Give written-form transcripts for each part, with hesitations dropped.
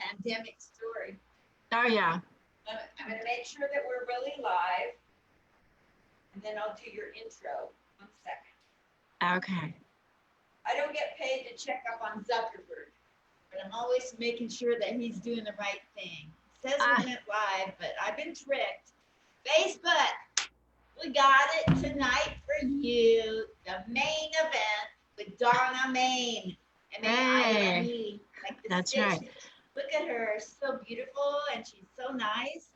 pandemic story. Oh, yeah. I'm going to make sure that we're really live, and then I'll do your intro. 1 second. Okay. I don't get paid to check up on Zuckerberg, but I'm always making sure that he's doing the right thing. It says we went live, but I've been tricked. Facebook, we got it tonight for you. The main event with Donna Maine. M-A-I-N-E. Like the That's stitch. right. Look at her. She's so beautiful and she's so nice.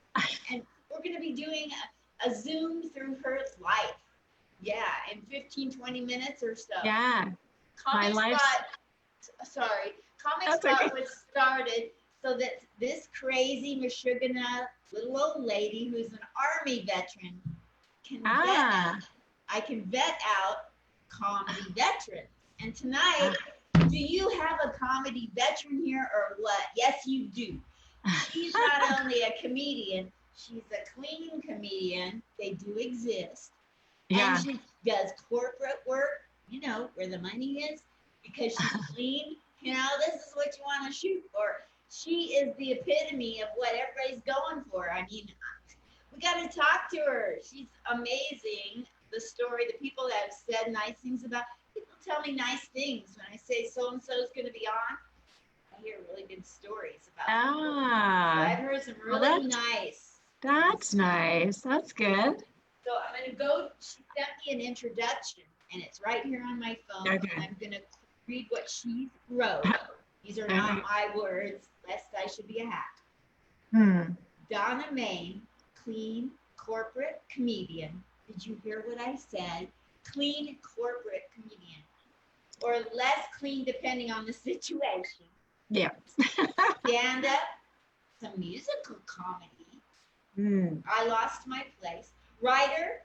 And we're going to be doing a Zoom through her life. Yeah, in 15, 20 minutes or so. Yeah. Comic Spot was started so that this crazy Michigan little old lady who's an Army veteran can I can vet out comedy veterans. And tonight, do you have a comedy veteran here or what? Yes, you do. She's not only a comedian, she's a clean comedian. They do exist. Yeah. And she does corporate work, you know, where the money is, because she's clean. You know, this is what you want to shoot for. She is the epitome of what everybody's going for. I mean, we got to talk to her. She's amazing. The story, the people that have said nice things about, people tell me nice things. When I say so-and-so is going to be on, I hear really good stories about people. So I've heard some really nice. That's nice. That's good. So I'm going to go, she sent me an introduction, and it's right here on my phone. Okay. I'm going to read what she wrote. These are not my words, lest I should be a hack. Donna Maine, clean corporate comedian. Did you hear what I said? Clean corporate comedian. Or less clean depending on the situation. Yeah. Stand-up, some musical comedy. I Lost My Place. Writer,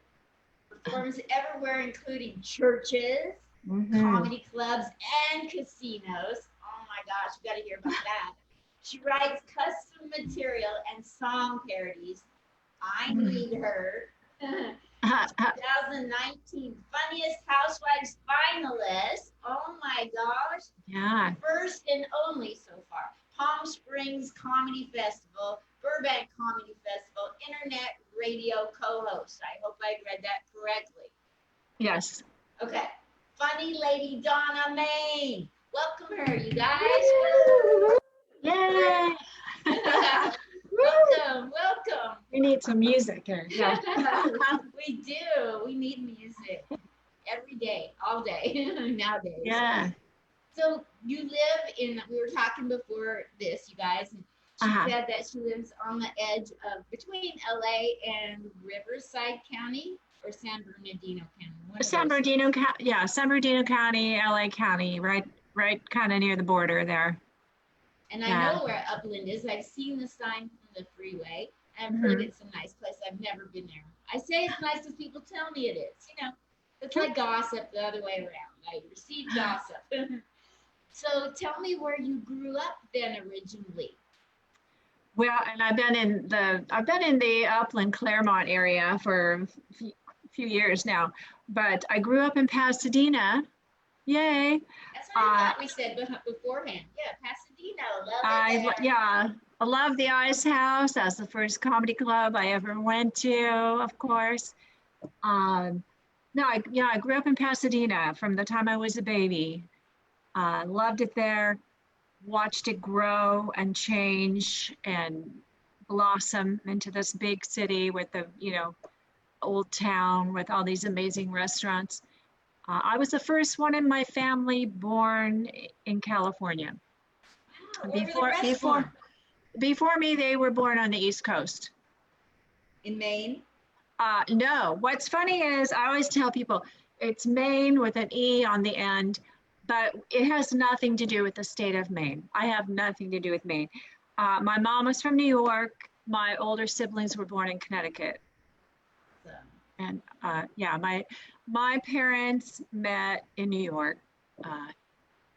performs everywhere, including churches, comedy clubs, and casinos. Oh my gosh, you got to hear about that. She writes custom material and song parodies. I need her. 2019 Funniest Housewives Finalist. Oh my gosh. Yeah. First and only so far. Palm Springs Comedy Festival, Burbank Comedy Festival, Internet Radio co-host. I hope I read that correctly. Yes. Okay. Funny lady Donna Maine. Welcome her, you guys. Yay. Welcome. We need some music here. Yeah. We do. We need music every day, all day nowadays. Yeah. So you live in, we were talking before this, you guys, and she said that she lives on the edge of between LA and Riverside County or San Bernardino County. San Bernardino County, LA County, right kind of near the border there. And I know where Upland is. I've seen the sign from the freeway. And I've heard it's a nice place. I've never been there. I say it's nice because people tell me it is. You know, it's like gossip the other way around. I receive gossip. So tell me where you grew up then originally. Well, and I've been in the Upland Claremont area for a few years now, but I grew up in Pasadena. Yay! That's what I thought we said beforehand. Yeah, Pasadena. Love it there. I love the Ice House. That's the first comedy club I ever went to, of course. I grew up in Pasadena from the time I was a baby. Loved it there. Watched it grow and change and blossom into this big city with the, old town with all these amazing restaurants. I was the first one in my family born in California. Wow, Before me, they were born on the East Coast. In Maine? No. What's funny is I always tell people it's Maine with an E on the end, but it has nothing to do with the state of Maine. I have nothing to do with Maine. My mom was from New York. My older siblings were born in Connecticut. And my parents met in New York.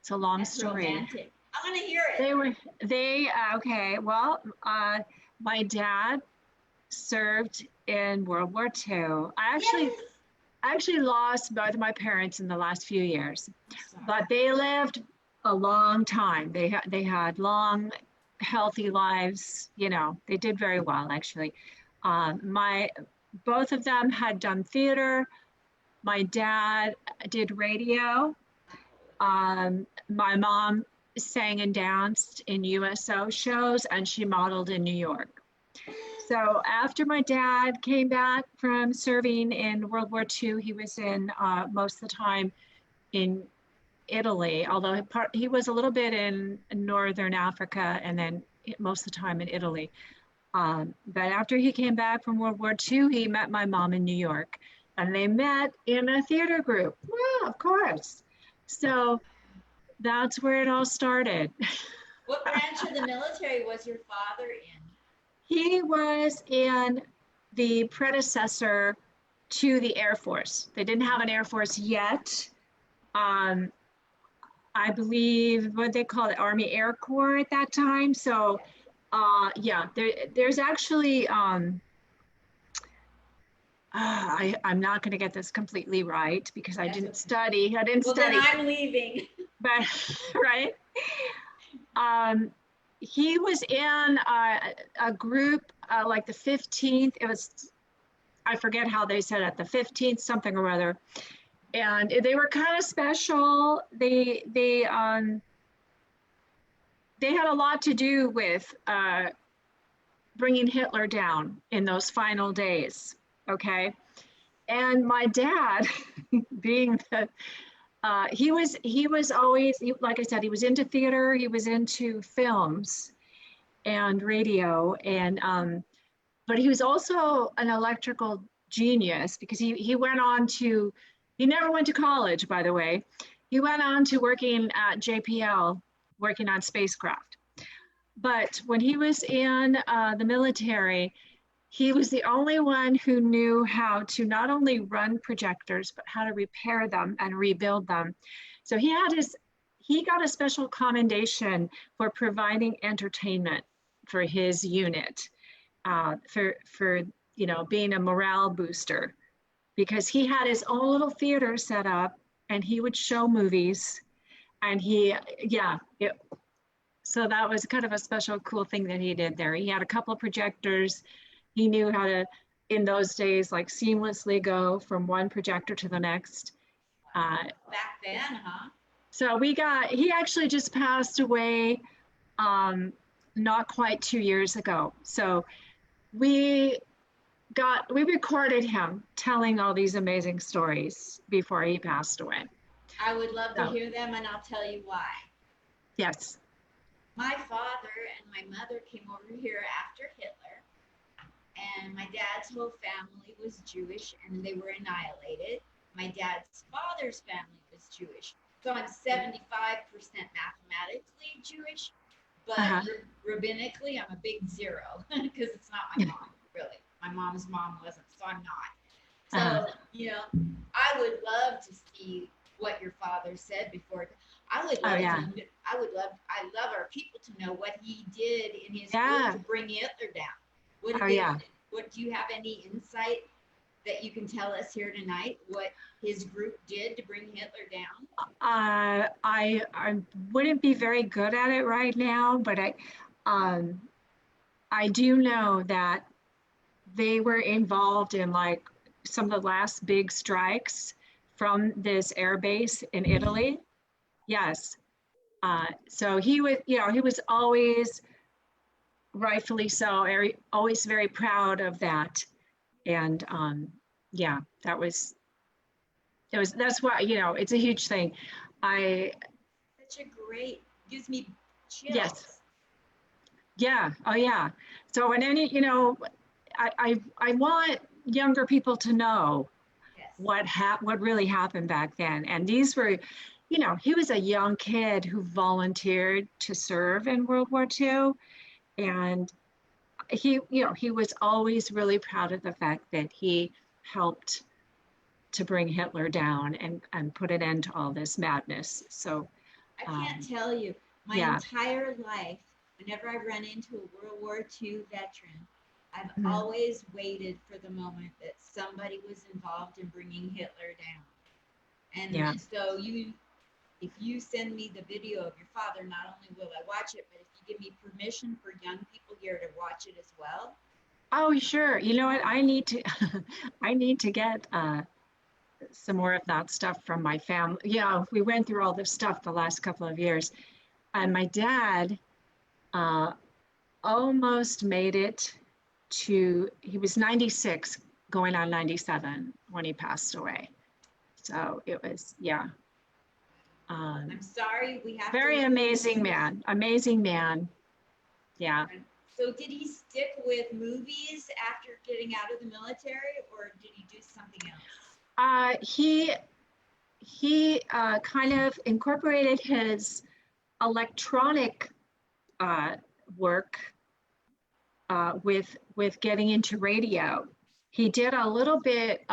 It's a long story. Romantic. I want to hear it. My dad served in World War II. I actually lost both of my parents in the last few years, but they lived a long time. They had long healthy lives. You know, they did very well, actually. My both of them had done theater. My dad did radio. My mom sang and danced in USO shows, and she modeled in New York. So after my dad came back from serving in World War II, he was in most of the time in Italy, although he was a little bit in Northern Africa and then most of the time in Italy. But after he came back from World War II, he met my mom in New York, and they met in a theater group. Well, of course. So that's where it all started. What branch of the military was your father in? He was in the predecessor to the Air Force. They didn't have an Air Force yet. I believe what they call it, Army Air Corps at that time. So yeah, there's actually, I'm not going to get this completely right because I didn't study. Well, then I'm leaving. But, right? He was in a group like the 15th. It was, I forget how they said it, the 15th something or other. And they were kind of special. They had a lot to do with bringing Hitler down in those final days. Okay, and my dad, being the he was always, like I said, he was into theater. He was into films and radio, and but he was also an electrical genius because he went on to, he never went to college, by the way. He went on to working at JPL, working on spacecraft. But when he was in the military, he was the only one who knew how to not only run projectors, but how to repair them and rebuild them. So he got a special commendation for providing entertainment for his unit, for you know, being a morale booster, because he had his own little theater set up and he would show movies, and so that was kind of a special, cool thing that he did there. He had a couple of projectors. He knew how to, in those days, like seamlessly go from one projector to the next. Back then, huh? So he actually just passed away not quite 2 years ago. So we recorded him telling all these amazing stories before he passed away. I would love to hear them, and I'll tell you why. Yes. My father and my mother came over here after Hitler, and my dad's whole family was Jewish, and they were annihilated. My dad's father's family was Jewish. So I'm 75% mathematically Jewish, but rabbinically, I'm a big zero because it's not my mom, really. My mom's mom wasn't, so I'm not. So, you know, I would love to see what your father said before. I would love I love our people to know what he did in his group to bring Hitler down. What do you have any insight that you can tell us here tonight? What his group did to bring Hitler down? I wouldn't be very good at it right now, but I do know that they were involved in like some of the last big strikes from this air base in Italy. Yes. So he was always, rightfully so, always very proud of that. And that's why, you know, it's a huge thing. Such a great, gives me chills. Yes. Yeah. Oh yeah. So in any, you know, I want younger people to know what really happened back then. And these were, you know, he was a young kid who volunteered to serve in World War II. And he was always really proud of the fact that he helped to bring Hitler down and put an end to all this madness. So I can't tell you, my entire life, whenever I run into a World War II veteran, I've always waited for the moment that somebody was involved in bringing Hitler down. And so if you send me the video of your father, not only will I watch it, but if you give me permission for young people here to watch it as well? Oh, sure. You know what? I need to, I need to get some more of that stuff from my family. Yeah, we went through all this stuff the last couple of years, and my dad uh, almost made it to. He was 96, going on 97 when he passed away. So it was, yeah. I'm sorry, we have Very to. amazing man. Amazing man. Yeah. So did he stick with movies after getting out of the military, or did he do something else? He kind of incorporated his electronic work with getting into radio. He did a little bit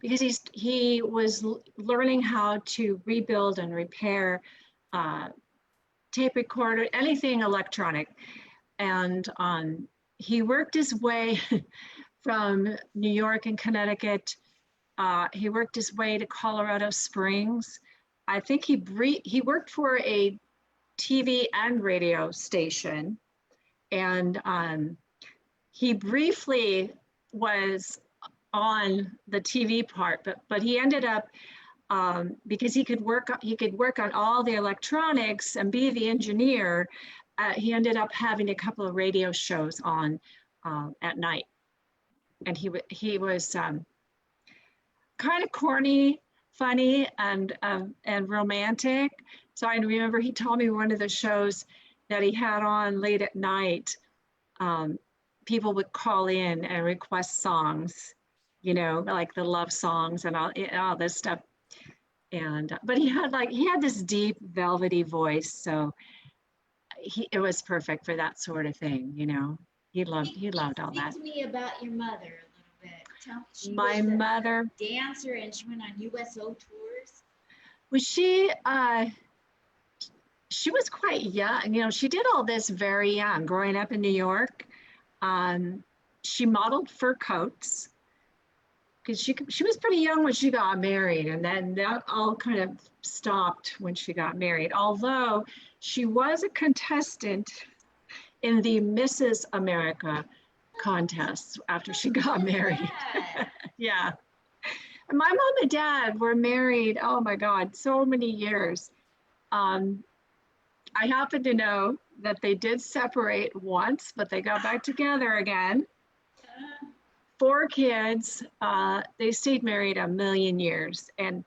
because he was learning how to rebuild and repair tape recorder, anything electronic, and he worked his way from New York and Connecticut. He worked his way to Colorado Springs. I think he worked for a TV and radio station, and he briefly was on the TV part, but he ended up because he could work on all the electronics and be the engineer. He ended up having a couple of radio shows on at night, and he was kind of corny, funny, and romantic. So I remember he told me one of the shows that he had on late at night, people would call in and request songs, you know, like the love songs and all this stuff. And but he had this deep velvety voice, so it was perfect for that sort of thing, you know. He loved all that. Speak to me about your mother a little bit. Tell me, My mother, dancer, and she went on USO tours. was she was quite young, you know. She did all this very young, growing up in New York. She modeled fur coats because she was pretty young when she got married, and then that all kind of stopped when she got married. Although she was a contestant in the Mrs. America contest after she got married. Yeah. And my mom and dad were married, oh my God, so many years. I happen to know that they did separate once, but they got back together again. 4 kids. They stayed married a million years, and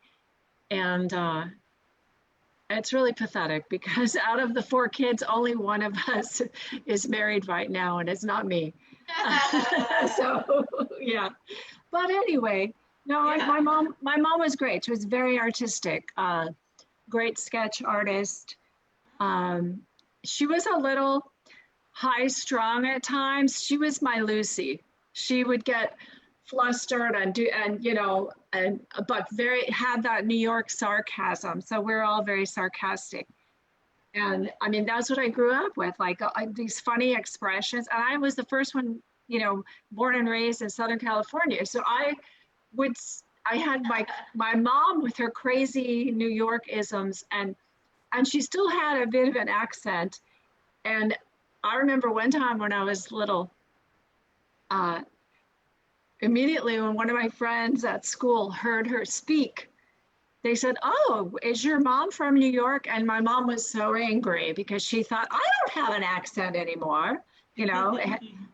it's really pathetic because out of the 4 kids, only one of us is married right now, and it's not me. So yeah, but anyway, no, yeah. My mom was great. She was very artistic, great sketch artist. She was a little high strung at times. She was my Lucy. She would get flustered but had that New York sarcasm. So we're all very sarcastic. And I mean, that's what I grew up with, like these funny expressions. And I was the first one, you know, born and raised in Southern California. So I had my mom with her crazy New York isms, and she still had a bit of an accent. And I remember one time when I was little, immediately when one of my friends at school heard her speak, they said, "Oh, is your mom from New York?" And my mom was so angry because she thought, "I don't have an accent anymore. You know,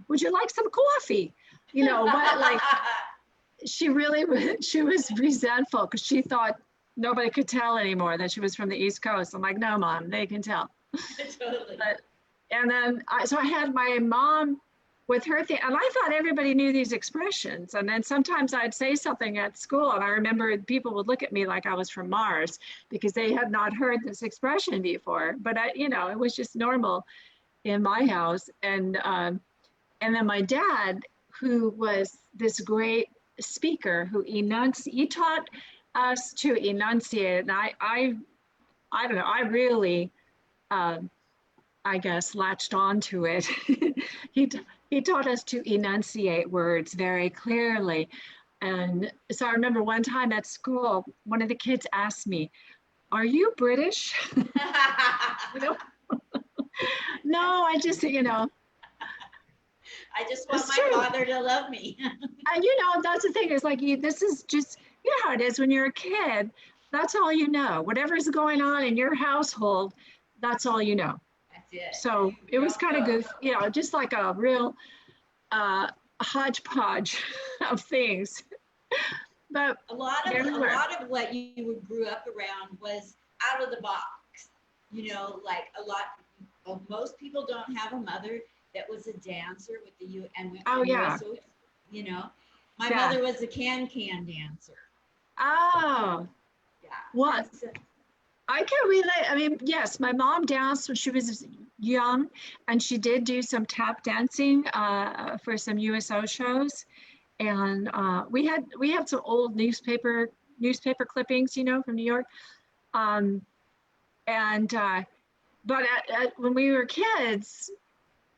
would you like some coffee?" You know, what, like, she was resentful because she thought nobody could tell anymore that she was from the East Coast. I'm like, "No, Mom, they can tell." Totally. And then so I had my mom with her thing, and I thought everybody knew these expressions. And then sometimes I'd say something at school, and I remember people would look at me like I was from Mars because they had not heard this expression before. But it was just normal in my house. And then my dad, who was this great speaker, he taught us to enunciate. And I don't know, I really, I guess, latched onto it. He taught us to enunciate words very clearly. And so I remember one time at school, one of the kids asked me, "Are you British?" You know? No, I just, I just want it's my true. father to love me. And that's the thing is like this is just, how it is when you're a kid. That's all you know. Whatever's going on in your household, that's all you know. That's it. So it You was don't kind of know. good, just like a real hodgepodge of things. But A lot of there we were. what you grew up around was out of the box. Like most people don't have a mother that was a dancer with the U and went Oh from yeah. USO. My Yeah. mother was a can dancer. Oh. Yeah. What? I can relate. I mean, yes, my mom danced when she was young, and she did do some tap dancing for some USO shows. And we had some old newspaper clippings, from New York. Um, and but when we were kids,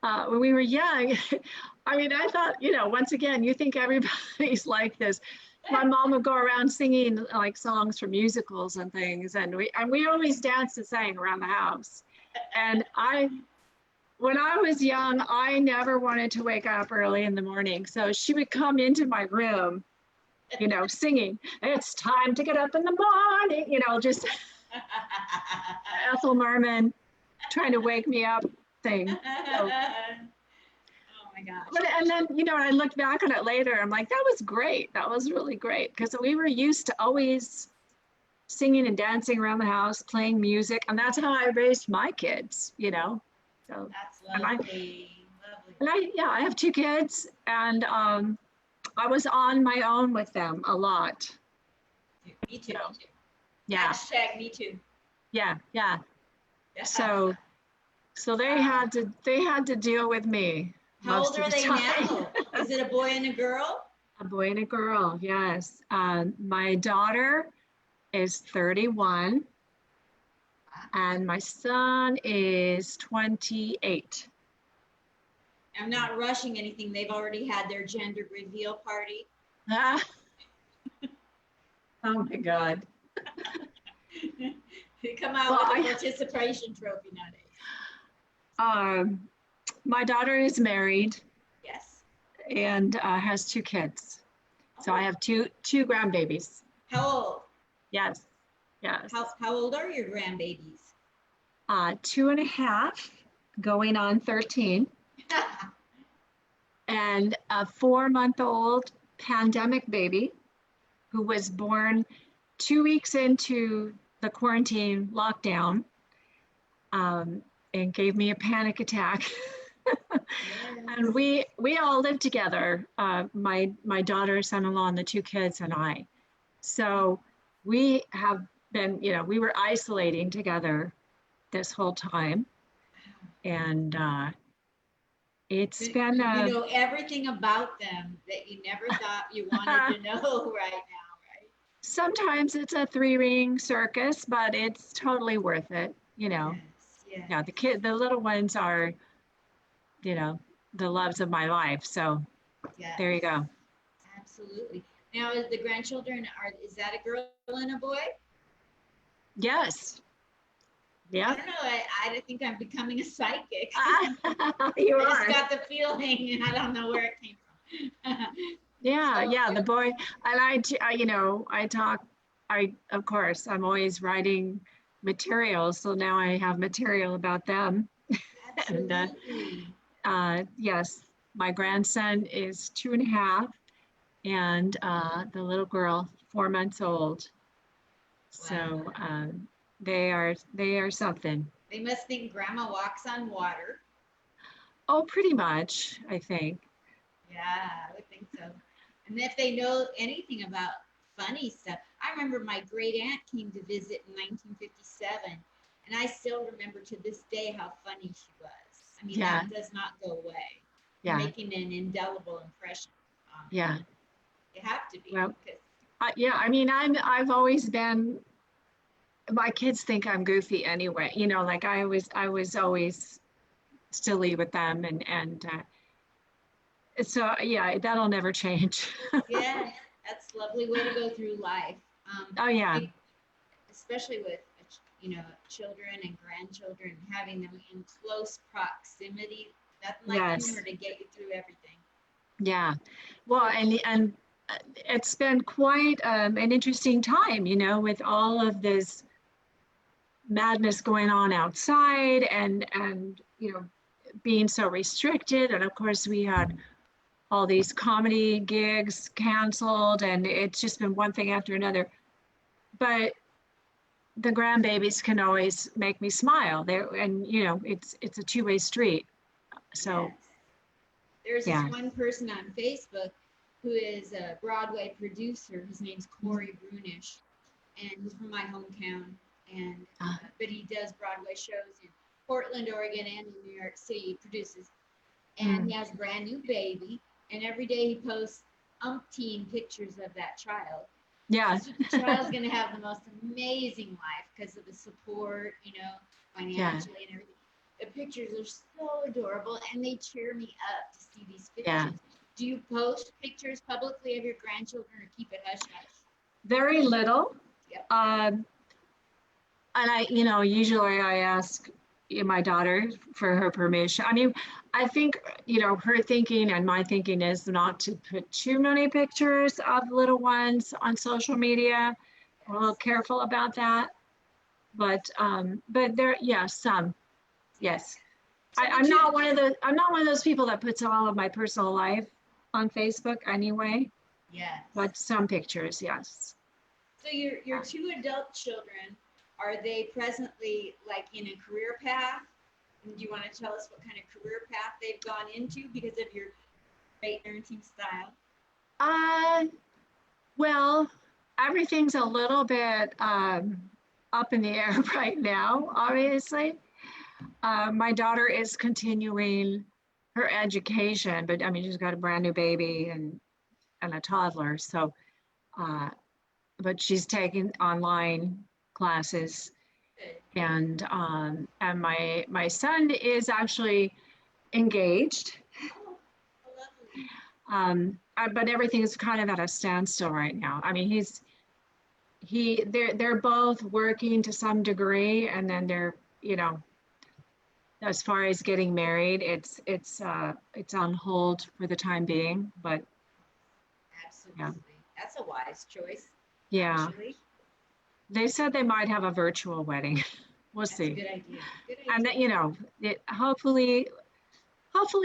when we were young, I mean, I thought, once again, you think everybody's like this. My mom would go around singing like songs from musicals and things, and we always danced and sang around the house. And when I was young, I never wanted to wake up early in the morning, so she would come into my room, singing, "It's time to get up in the morning," just Ethel Merman trying to wake me up thing. So, Oh my gosh. and then, when I look back on it later, I'm like, that was great. That was really great because we were used to always singing and dancing around the house, playing music, and that's how I raised my kids. So That's lovely. I have 2 kids, and I was on my own with them a lot. Me too. Yeah. Hashtag me too. Yeah. So they had to deal with me. How old are they now? Is it a boy and a girl? A boy and a girl, yes. My daughter is 31, and my son is 28. I'm not rushing anything. They've already had their gender reveal party. Ah. Oh my God. They come out with a participation trophy nowadays. My daughter is married. Yes. And has 2 kids. So I have two grandbabies. How old? Yes. How old are your grandbabies? 2.5, going on 13. And a 4-month-old pandemic baby who was born 2 weeks into the quarantine lockdown, and gave me a panic attack. And we all lived together, my daughter, son-in-law, and the 2 kids and I. So we have been, we were isolating together this whole time. And it's been... you know everything about them that you never thought you wanted to know right now, right? Sometimes it's a 3-ring circus, but it's totally worth it, Yes. Yeah, the little ones are, the loves of my life. So there you go. Absolutely. Now, is the grandchildren, is that a girl and a boy? Yes. Yeah. I don't know. I think I'm becoming a psychic. You are. I just got the feeling, and I don't know where it came from. Yeah, the boy, and of course, I'm always writing materials, so now I have material about them. Absolutely. And yes, my grandson is 2.5, and the little girl, 4 months old. So they are something. They must think Grandma walks on water. Oh, pretty much, I think. Yeah, I would think so. And if they know anything about funny stuff, I remember my great aunt came to visit in 1957, and I still remember to this day how funny she was. I mean, that does not go away. Yeah. Making an indelible impression. Yeah. You have to be. Well, I mean, I've always been. My kids think I'm goofy anyway. Like I was always silly with them, and so yeah, that'll never change. Yeah, that's a lovely way to go through life. Oh yeah. Especially with children and grandchildren, having them in close proximity. Nothing like Yes. humor to get you through everything. Yeah. Well, and it's been quite an interesting time, with all of this madness going on outside and being so restricted. And of course, we had all these comedy gigs canceled, and it's just been one thing after another. But the grandbabies can always make me smile. And it's a two-way street. So Yes. There's yeah. this one person on Facebook who is a Broadway producer. His name's Corey Brunish, and he's from my hometown. And but he does Broadway shows in Portland, Oregon, and in New York City. He produces, and he has a brand new baby. And every day he posts umpteen pictures of that child. Yeah. So the child's going to have the most amazing life because of the support, financially and everything. The pictures are so adorable, and they cheer me up to see these pictures. Yeah. Do you post pictures publicly of your grandchildren, or keep it hush hush? Very little. Yep. And I, usually I ask my daughter for her permission. I mean, I think, her thinking and my thinking is not to put too many pictures of little ones on social media. I'm a little careful about that. But there, some. Yes. So I'm not one of those people that puts all of my personal life on Facebook anyway. Yes. But some pictures, yes. So your two adult children, are they presently like in a career path? And do you want to tell us what kind of career path they've gone into because of your great parenting style? Well, everything's a little bit up in the air right now, obviously. My daughter is continuing her education, but I mean, she's got a brand new baby and a toddler. So, but she's taking online classes, and my son is actually engaged. But everything is kind of at a standstill right now. I mean, they're both working to some degree, and then they're, as far as getting married, it's on hold for the time being, but absolutely, yeah. That's a wise choice. Yeah, actually. They said they might have a virtual wedding. We'll That's see. a good idea. And that, hopefully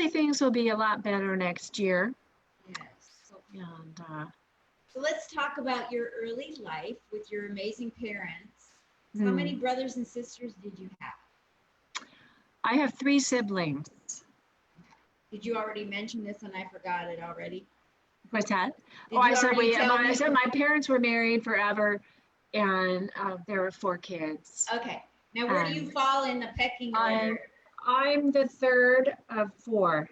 things will be a lot better next year. Yes. And so let's talk about your early life with your amazing parents. How many brothers and sisters did you have? I have 3 siblings. Did you already mention this and I forgot it already? What's that? I said my parents were married forever, and there were 4 kids. Okay. Now, where do you fall in the pecking order? I'm the third of 4.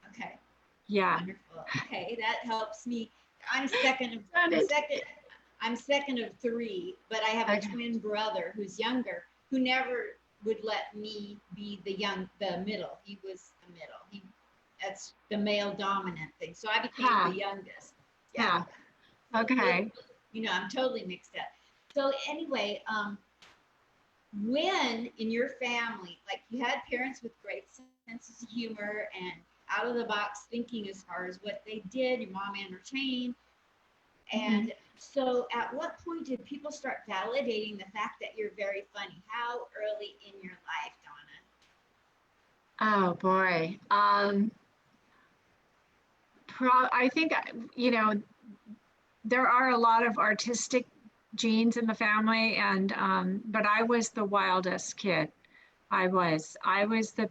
Okay. Yeah. Wonderful. Okay, that helps me. I'm second of 3, but I have a twin brother who's younger, who never would let me be the middle. He was the middle. That's the male dominant thing. So I became the youngest. Yeah. Okay. I'm totally mixed up. So anyway, when in your family, like you had parents with great senses of humor and out of the box thinking as far as what they did, your mom entertained. And so at what point did people start validating the fact that you're very funny? How early in your life, Donna? Oh boy. I think, there are a lot of artistic genes in the family, and but I was the wildest kid. I was the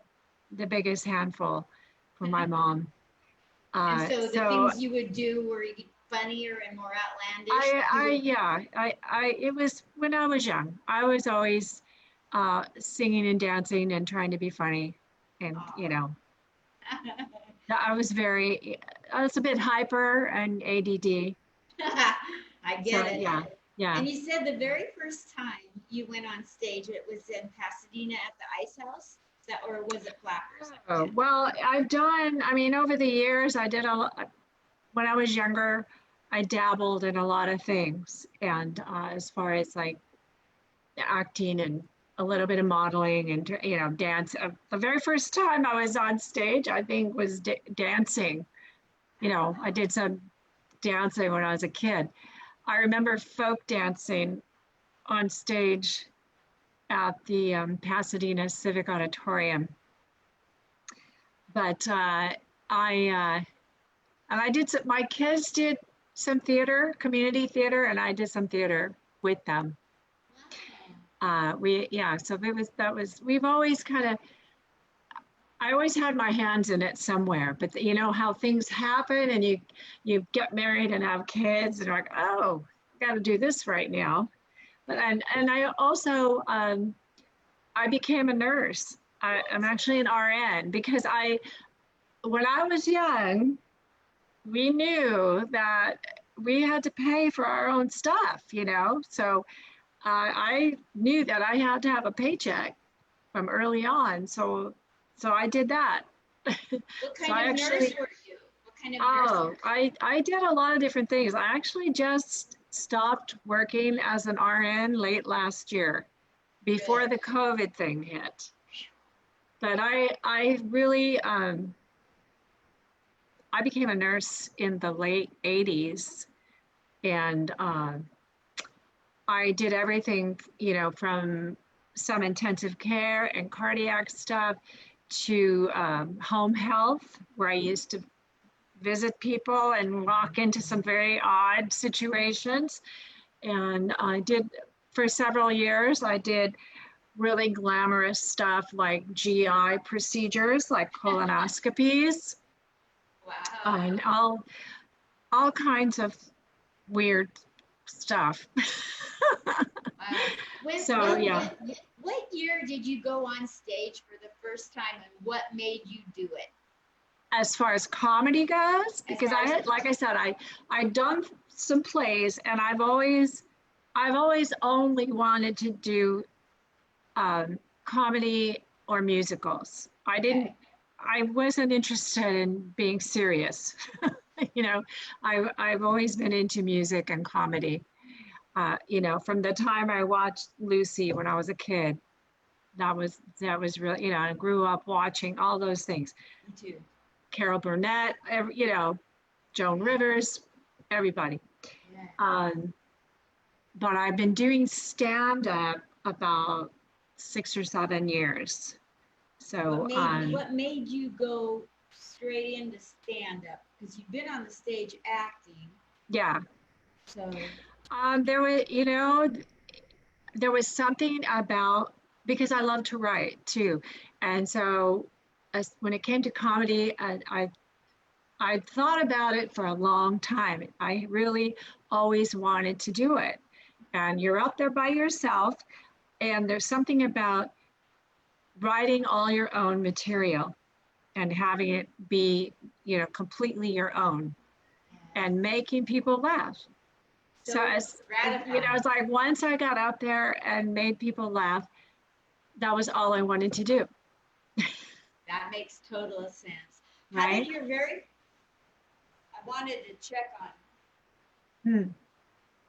biggest handful for my mom. And so the things you would do were funnier and more outlandish? It was when I was young. I was always singing and dancing and trying to be funny, and I was a bit hyper and ADD. I get it. Yeah. And you said the very first time you went on stage, it was in Pasadena at the Ice House, or was it Flappers? Oh, well, over the years, I did a lot. When I was younger, I dabbled in a lot of things, and as far as like acting and a little bit of modeling and, dance. The very first time I was on stage, I think, was dancing. I did some dancing when I was a kid. I remember folk dancing on stage at the Pasadena Civic Auditorium. But I did some, my kids did some theater, community theater, and I did some theater with them. We've always I always had my hands in it somewhere, but you know how things happen and you get married and have kids and you're like, oh, got to do this right now. But, and I also, I became a nurse. I'm actually an RN because when I was young, we knew that we had to pay for our own stuff, so I knew that I had to have a paycheck from early on. So I did that. What kind of nurse were you? What kind of nurse? I did a lot of different things. I actually just stopped working as an RN late last year before the COVID thing hit. But I really, I became a nurse in the late 80s, and I did everything, from some intensive care and cardiac stuff to home health, where I used to visit people and walk into some very odd situations. And I did, for several years, I did really glamorous stuff like GI procedures, like colonoscopies. Wow. And all kinds of weird stuff. Wow. What year did you go on stage for the first time, and what made you do it? As far as comedy goes, because like I said, I'd done some plays, and I've always only wanted to do comedy or musicals. I wasn't interested in being serious. I've always been into music and comedy. From the time I watched Lucy when I was a kid, that was really, I grew up watching all those things. Me too. Carol Burnett, Joan Rivers, everybody. Yeah. But I've been doing stand-up about 6 or 7 years. So what made you go straight into stand-up? Because you've been on the stage acting. Yeah. So there was something about, because I love to write too, and so when it came to comedy, I thought about it for a long time. I really always wanted to do it, and you're up there by yourself, and there's something about writing all your own material and having it be, completely your own, and making people laugh. So it's like once I got up there and made people laugh, that was all I wanted to do. That makes total sense. Right? I wanted to check on.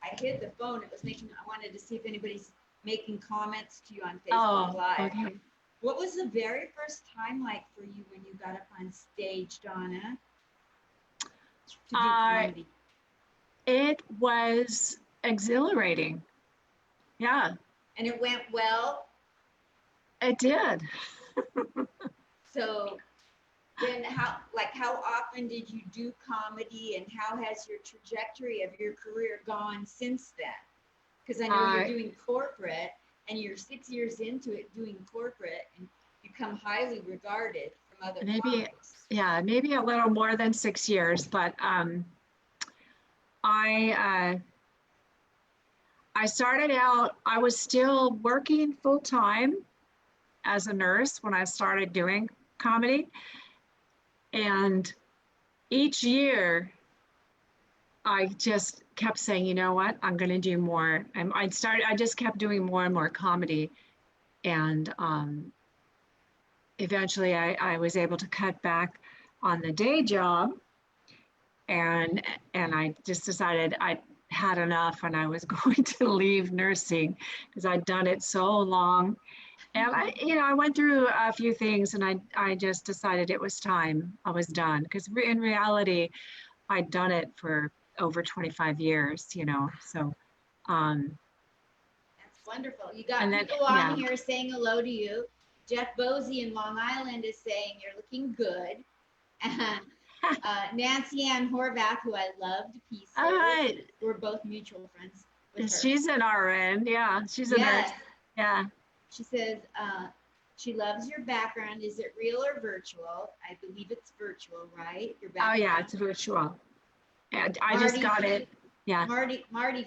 I hid the phone. I wanted to see if anybody's making comments to you on Facebook Live. Okay. What was the very first time like for you when you got up on stage, Donna? To do comedy? It was exhilarating. Yeah. And it went well? It did. So then how often did you do comedy, and how has your trajectory of your career gone since then? Because I know you're doing corporate, and you're 6 years into it doing corporate, and become highly regarded from other comics. Yeah, maybe a little more than 6 years, but I started out, I was still working full time as a nurse when I started doing comedy. And each year I just kept saying, you know what, I'm going to do more. And I just kept doing more and more comedy. And eventually I was able to cut back on the day job. And I just decided had enough and I was going to leave nursing because I'd done it so long. And I went through a few things and I just decided it was time. I was done because in reality, I'd done it for over 25 years, so, That's wonderful. You got and then, people yeah. on here saying hello to you. Jeff Bosey in Long Island is saying you're looking good. Nancy Ann Horvath, who I loved pieces. All right. We're both mutual friends with her. She's an RN. Yeah, she's a nurse. Yeah. She says she loves your background. Is it real or virtual? I believe it's virtual, right? Your background. Oh yeah, it's virtual. And I just got it. Yeah. Marty Fidelman.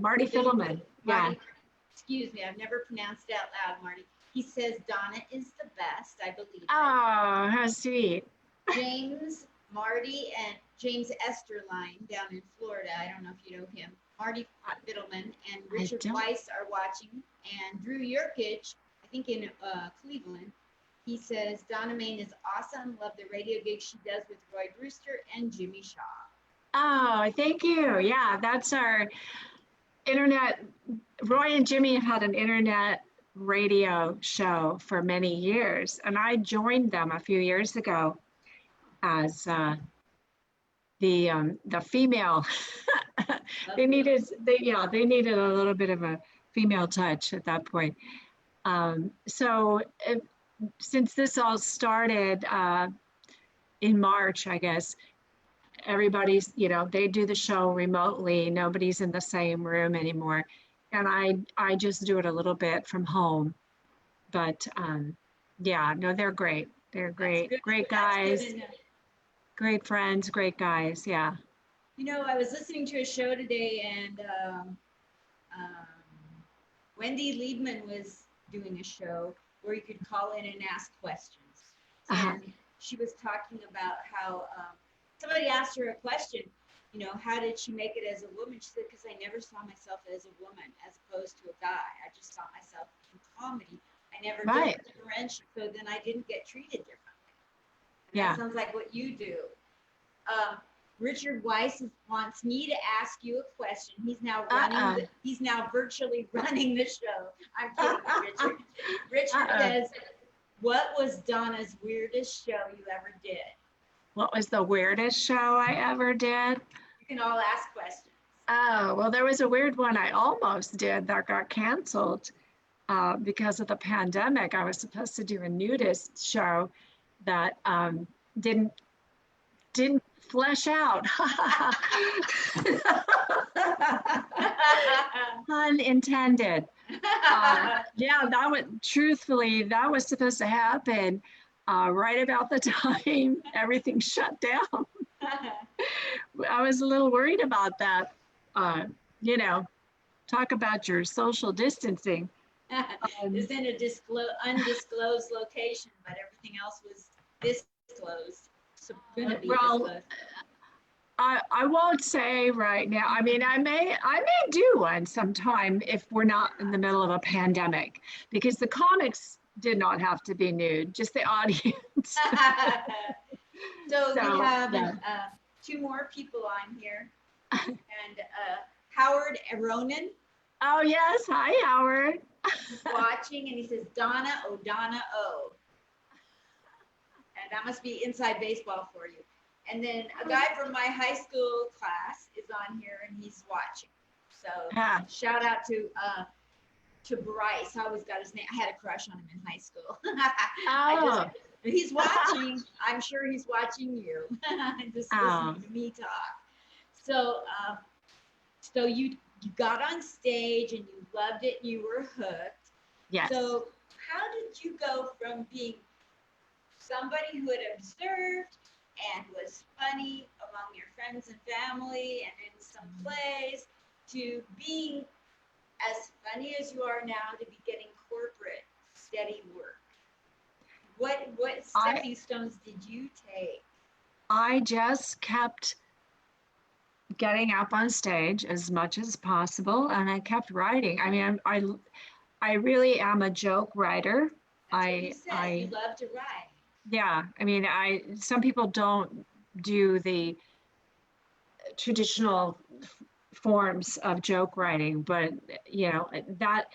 Marty Fidelman. Yeah. Excuse me, I've never pronounced it out loud, Marty. He says Donna is the best, I believe. Oh, how sweet. James Esterline down in Florida. I don't know if you know him. Marty Fidelman and Richard Weiss are watching. And Drew Yurkich, I think in Cleveland, he says Donna Maine is awesome. Love the radio gig she does with Roy Brewster and Jimmy Shaw. Oh, thank you. Yeah, that's our internet. Roy and Jimmy have had an internet radio show for many years, and I joined them a few years ago as the female. they needed a little bit of a female touch at that point. Since this all started in March, I guess, everybody's, they do the show remotely. Nobody's in the same room anymore. And I just do it a little bit from home. But yeah, no, they're great. They're great, great guys, great friends, great guys. Yeah. I was listening to a show today and Wendy Liebman was doing a show where you could call in and ask questions. And she was talking about how somebody asked her a question, how did she make it as a woman? She said, because I never saw myself as a woman as opposed to a guy. I just saw myself in comedy. I never did differentiate, so then I didn't get treated differently. And that sounds like what you do. Richard Weiss wants me to ask you a question. He's now he's now virtually running the show. I'm kidding, Richard. Richard says, what was Donna's weirdest show you ever did? What was the weirdest show I ever did? You can all ask questions. Oh, well, there was a weird one I almost did that got canceled because of the pandemic. I was supposed to do a nudist show that didn't flesh out. Pun intended. That was supposed to happen right about the time everything shut down. I was a little worried about that. Talk about your social distancing. It's in a undisclosed location, but everything else was disclosed. So I won't say right now. I mean, I may do one sometime if we're not in the middle of a pandemic, because the comics did not have to be nude, just the audience. So we have two more people on here, and Howard Ronan. Oh yes, hi Howard. He's watching, and he says Donna, oh Donna, oh. And that must be inside baseball for you. And then a guy from my high school class is on here, and he's watching. So shout out to Bryce. I always got his name. I had a crush on him in high school. He's watching. I'm sure he's watching you. Just listening to me talk. So you got on stage and you loved it. And you were hooked. Yes. So how did you go from being somebody who had observed and was funny among your friends and family and in some plays to being as funny as you are now to be getting corporate steady work? What stepping stones did you take? I just kept getting up on stage as much as possible, and I kept writing. I mean, I really am a joke writer. That's what you said. You love to write. Yeah, I mean, some people don't do the traditional forms of joke writing, but that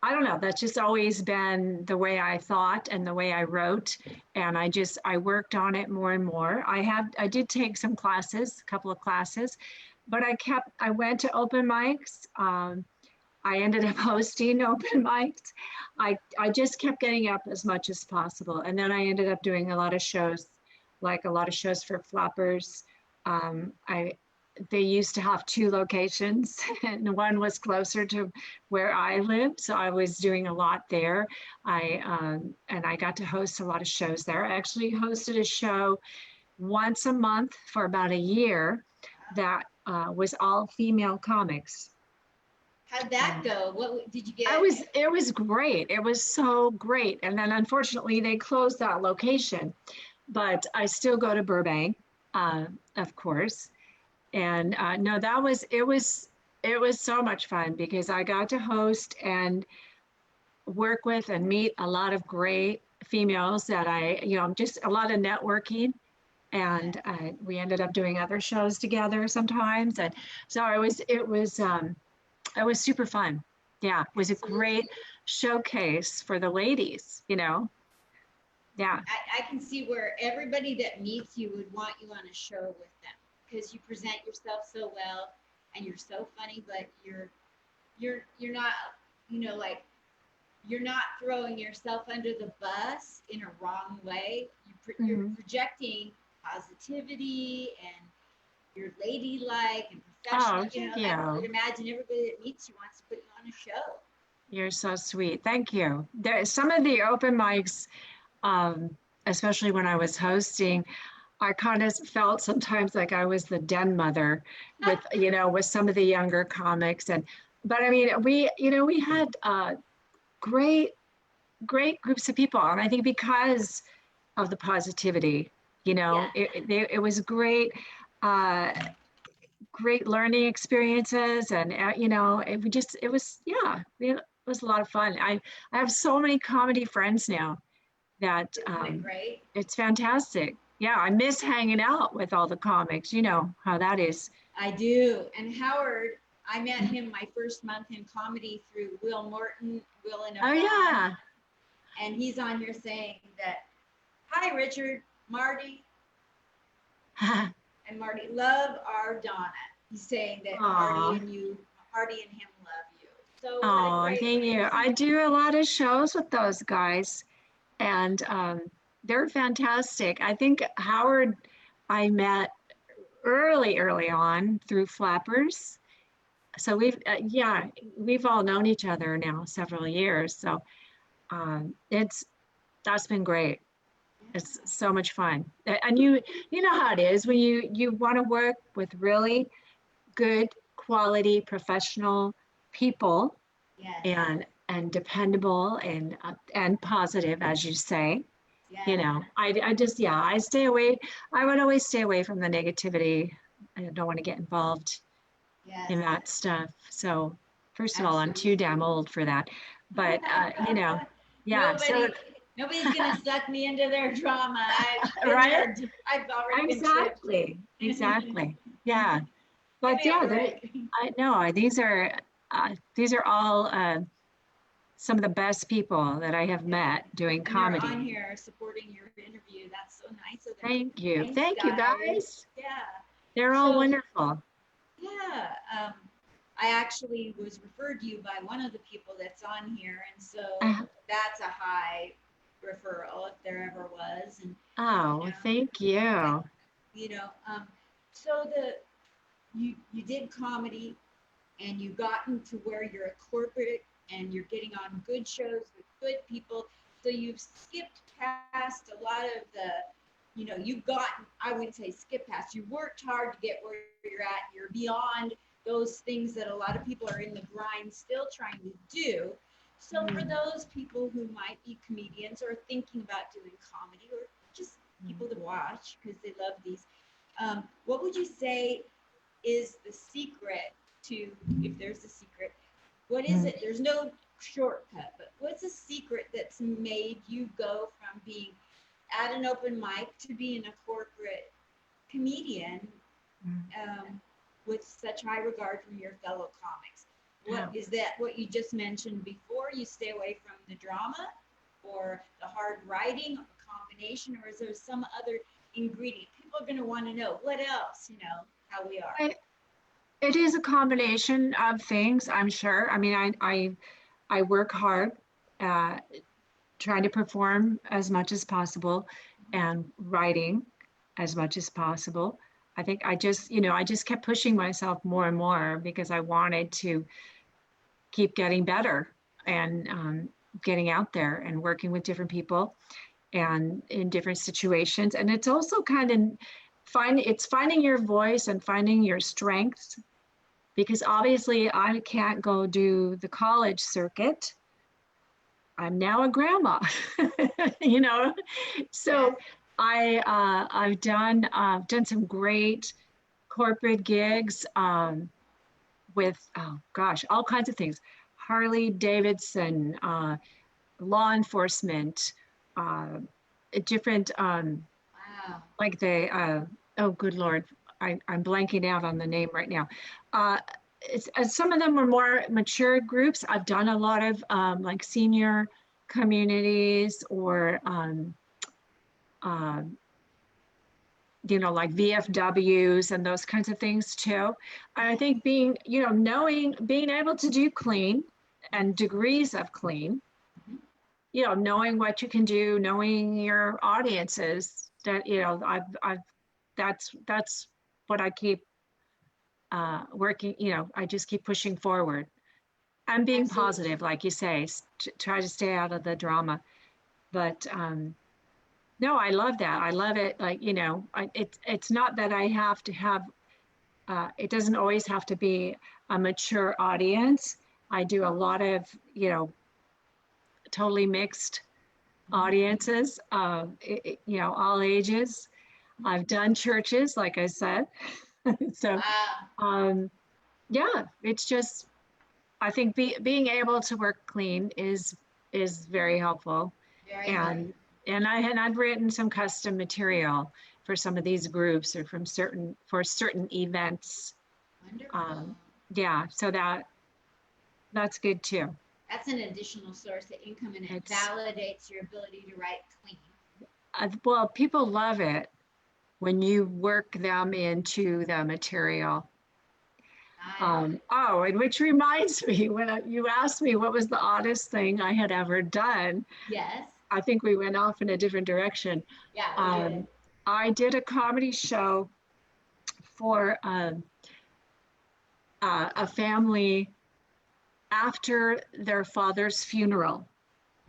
I don't know, that's just always been the way I thought and the way I wrote. And I worked on it more and more. I did take some classes, a couple of classes, but I went to open mics. I ended up hosting open mics. I just kept getting up as much as possible. And then I ended up doing a lot of shows, like a lot of shows for flappers. They used to have two locations, and one was closer to where I lived, so I was doing a lot there. And I got to host a lot of shows there. I actually hosted a show once a month for about a year that was all female comics. How'd that go? What did you get? It was great. It was so great. And then unfortunately they closed that location, but I still go to Burbank, of course. And no, it was so much fun because I got to host and work with and meet a lot of great females that just a lot of networking. And we ended up doing other shows together sometimes. And so it was super fun. Yeah, it was a great showcase for the ladies, Yeah. I can see where everybody that meets you would want you on a show with them because you present yourself so well and you're so funny, but you're not, like you're not throwing yourself under the bus in a wrong way. You're projecting positivity and you're ladylike and professional. I would imagine everybody that meets you wants to put you on a show. You're so sweet. Thank you. Some of the open mics, especially when I was hosting, I kind of felt sometimes like I was the den mother with, with some of the younger comics. But I mean, we had great groups of people. And I think because of the positivity, it was great, great learning experiences. And, it was a lot of fun. I have so many comedy friends now that it's fantastic. Yeah, I miss hanging out with all the comics. You know how that is. I do. And Howard, I met him my first month in comedy through Will Morton, Will and Oh, yeah. And he's on here saying that, hi, Richard, Marty. And Marty, love our Donna. He's saying that Marty and him love you. So thank you. I do a lot of shows with those guys. And they're fantastic. I think Howard, I met early on through Flappers. So we've all known each other now several years. So that's been great. It's so much fun. And you know how it is when you want to work with really good quality professional people. Yes. And dependable and positive, as you say. Yeah. I stay away. I would always stay away from the negativity. I don't want to get involved in that stuff. So first of all, I'm too damn old for that. But yeah. Nobody's gonna suck me into their drama. I've already exactly. Yeah. But I know these are all some of the best people that I have met doing comedy. They're on here supporting your interview. That's so nice of them. Thank you. Thank you, guys. Yeah. They're all wonderful. Yeah. I actually was referred to you by one of the people that's on here. And so that's a high referral if there ever was. And thank you. So you did comedy and you've gotten to where you're a corporate and you're getting on good shows with good people. So you've skipped past a lot of the, you've gotten, I wouldn't say skip past, you worked hard to get where you're at. You're beyond those things that a lot of people are in the grind still trying to do. So for those people who might be comedians or thinking about doing comedy or just people to watch because they love these, what would you say is the secret to, if there's a secret, what is it? There's no shortcut, but what's a secret that's made you go from being at an open mic to being a corporate comedian? with such high regard from your fellow comics. What Yeah. is that? What you just mentioned before? You stay away from the drama, or the hard writing, or combination, or is there some other ingredient? People are going to want to know what else. How we are. It is a combination of things, I'm sure. I mean, I work hard, uh, trying to perform as much as possible and writing as much as possible. I think I just kept pushing myself more and more because I wanted to keep getting better and getting out there and working with different people and in different situations. And it's also kind of finding your voice and finding your strengths, because obviously I can't go do the college circuit. I'm now a grandma, you know. So I've done some great corporate gigs with all kinds of things, Harley Davidson, law enforcement, uh, different Wow. like the oh good Lord, I'm blanking out on the name right now. Uh, some of them were more mature groups. I've done a lot of like senior communities or uh, like VFWs and those kinds of things too. I think being able to do clean and degrees of clean, knowing what you can do, knowing your audiences, that I've that's what I keep working. I just keep pushing forward and being Absolutely. positive, like you say, try to stay out of the drama. But no, I love that. I love it. Like, it's not that I have to have, it doesn't always have to be a mature audience. I do a lot of, totally mixed audiences, all ages. I've done churches, like I said. So, Wow. yeah, it's just, I think being able to work clean is very helpful. Very much. And I've written some custom material for some of these groups or for certain events. Wonderful. Yeah, so that's good too. That's an additional source of income, and it It's validates your ability to write clean. well, people love it when you work them into the material. And which reminds me, when you asked me what was the oddest thing I had ever done, Yes. I think we went off in a different direction. Yeah, we did. I did a comedy show for a family after their father's funeral.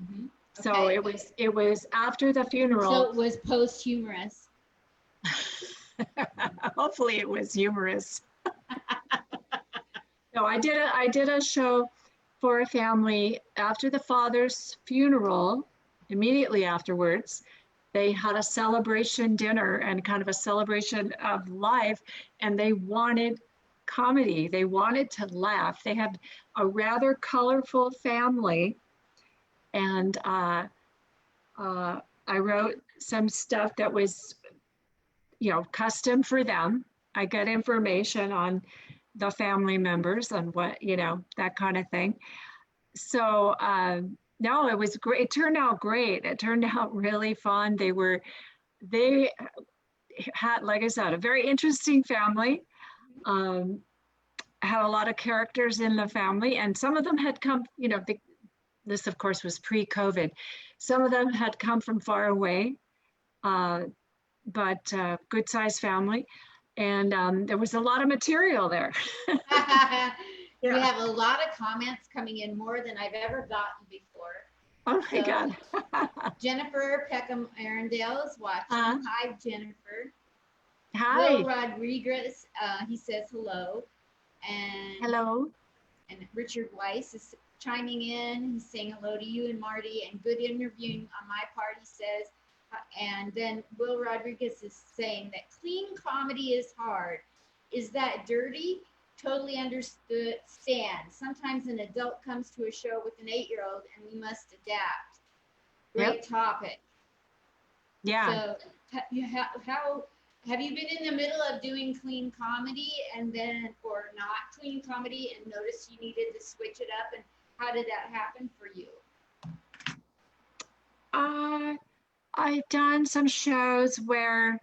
Mm-hmm. So Okay. it was after the funeral. So it was posthumous. Hopefully it was humorous. No, I did a show for a family after the father's funeral. Immediately afterwards, they had a celebration dinner and kind of a celebration of life, and they wanted comedy. They wanted to laugh. They had a rather colorful family, and I wrote some stuff that was, custom for them. I got information on the family members and what, that kind of thing. So no, it was great. It turned out great. It turned out really fun. They had, like I said, a very interesting family. Had a lot of characters in the family, and some of them had come, this of course was pre-COVID. Some of them had come from far away, but good sized family. And there was a lot of material there. We have a lot of comments coming in, more than I've ever gotten before. Oh my God. Jennifer Peckham Arundel is watching. Hi, Jennifer. Hi. Will Rodriguez, he says hello. And hello. And Richard Weiss is chiming in. He's saying hello to you and Marty, and good interviewing on my part, he says. And then Will Rodriguez is saying that clean comedy is hard. Is that dirty? Totally understand. Sometimes an adult comes to a show with an 8-year-old and we must adapt. Great topic. Yeah. So how have you been in the middle of doing clean comedy and then, or not clean comedy, and noticed you needed to switch it up? And how did that happen for you? I've done some shows where,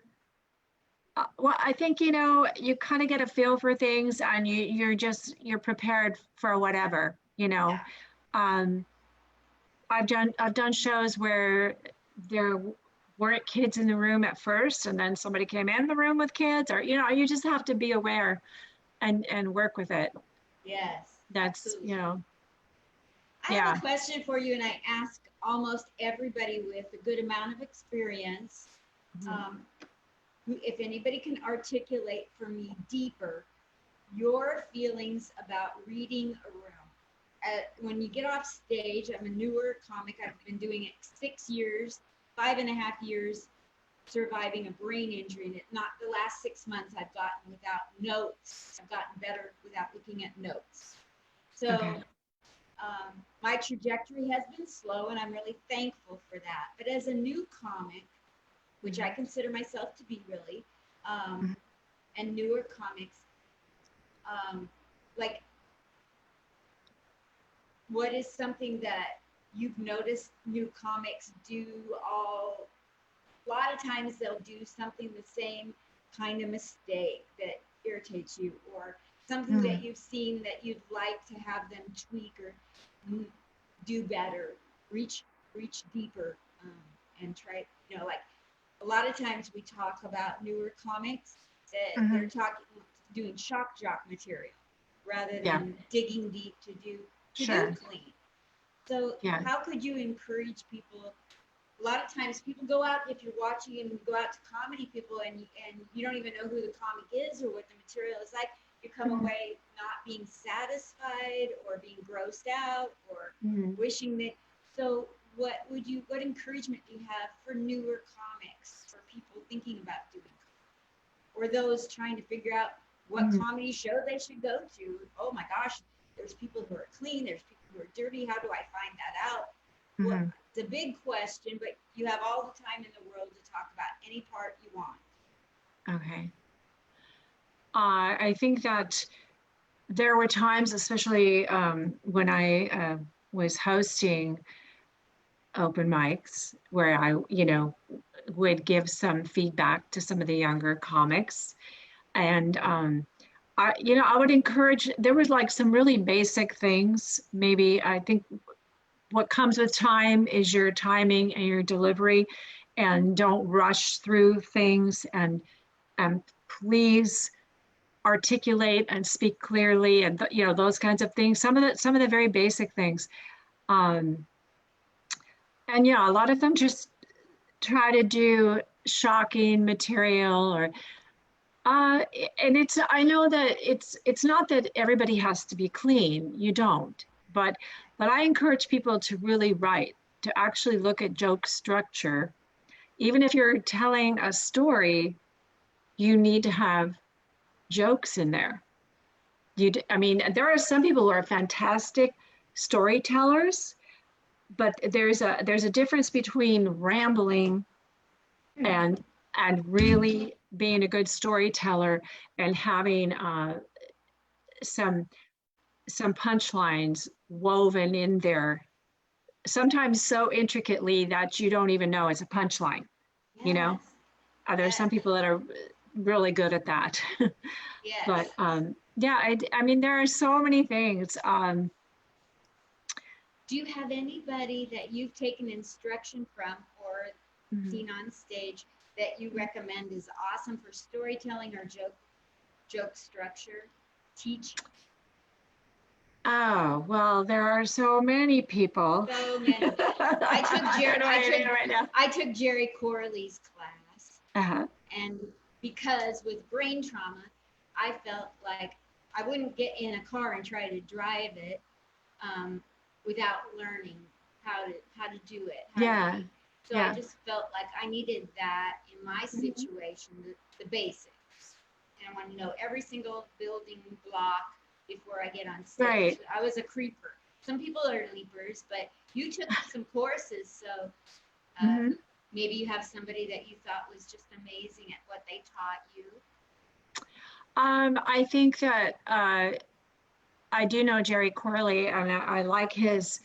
well, I think, you know, you kind of get a feel for things and you're prepared for whatever, you know. Um, I've done shows where there weren't kids in the room at first, and then somebody came in the room with kids, or, you know, you just have to be aware and work with it. Yes. That's, Absolutely. you know, I have a question for you, and I ask almost everybody with a good amount of experience. If anybody can articulate for me deeper your feelings about reading a room. When you get off stage, I'm a newer comic. I've been doing it 6 years, 5.5 years, surviving a brain injury. And not the last 6 months I've gotten without notes. I've gotten better without looking at notes. So my trajectory has been slow, and I'm really thankful for that. But as a new comic, which I consider myself to be really, and newer comics, like, what is something that you've noticed new comics do? A lot of times they'll do something, the same kind of mistake that irritates you, or something that you've seen that you'd like to have them tweak or do better, reach deeper, and try, you know, like, a lot of times we talk about newer comics that they're doing shock jock material rather than digging deep to do clean. So how could you encourage people? A lot of times people go out, if you're watching and go out to comedy people and you don't even know who the comic is or what the material is like, you come away not being satisfied or being grossed out or wishing that. So what encouragement do you have for newer comics, for people thinking about doing comedy, or those trying to figure out what comedy show they should go to? Oh my gosh, there's people who are clean, there's people who are dirty. How do I find that out? Well, it's a big question, but you have all the time in the world to talk about any part you want. Okay. I think that there were times, especially when I was hosting open mics, where I, you know, would give some feedback to some of the younger comics. And I would encourage, there was like some really basic things. Maybe I think what comes with time is your timing and your delivery, and don't rush through things, and please articulate and speak clearly, and you know, those kinds of things. Some of the very basic things. And yeah, a lot of them just try to do shocking material, or and I know that it's not that everybody has to be clean. You don't, but I encourage people to really write, to actually look at joke structure. Even if you're telling a story, you need to have jokes in there. I mean, there are some people who are fantastic storytellers, but there's a difference between rambling and really being a good storyteller and having some punchlines woven in there, sometimes so intricately that you don't even know it's a punchline. You know, there's some people that are really good at that. But yeah, I mean, there are so many things. Do you have anybody that you've taken instruction from or seen on stage that you recommend is awesome for storytelling or joke structure, teach? Oh, well, there are so many people. So many. I took Jerry Corley's class. And because with brain trauma, I felt like I wouldn't get in a car and try to drive it without learning how to do it. I just felt like I needed that in my situation, the basics. And I want to know every single building block before I get on stage. Right. I was a creeper. Some people are leapers, but you took some courses, so maybe you have somebody that you thought was just amazing at what they taught you? I think that I do know Jerry Corley, and I like his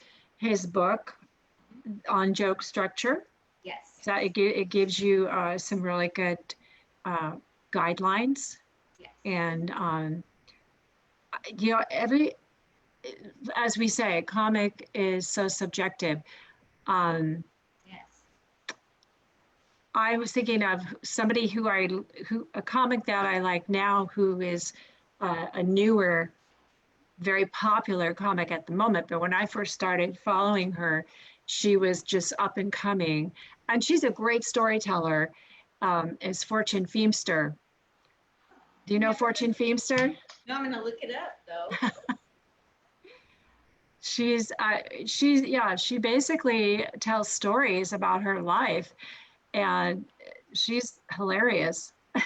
book on joke structure. Yes. So it gives you some really good uh, guidelines, Yes. and you know, as we say, a comic is so subjective. Um, Yes. I was thinking of somebody who a comic that I like now, who is a newer, very popular comic at the moment. But when I first started following her, she was just up and coming, and she's a great storyteller. Is Fortune Feimster. Do you know Fortune Feimster? No, I'm gonna look it up though. She basically tells stories about her life, and she's hilarious. Well,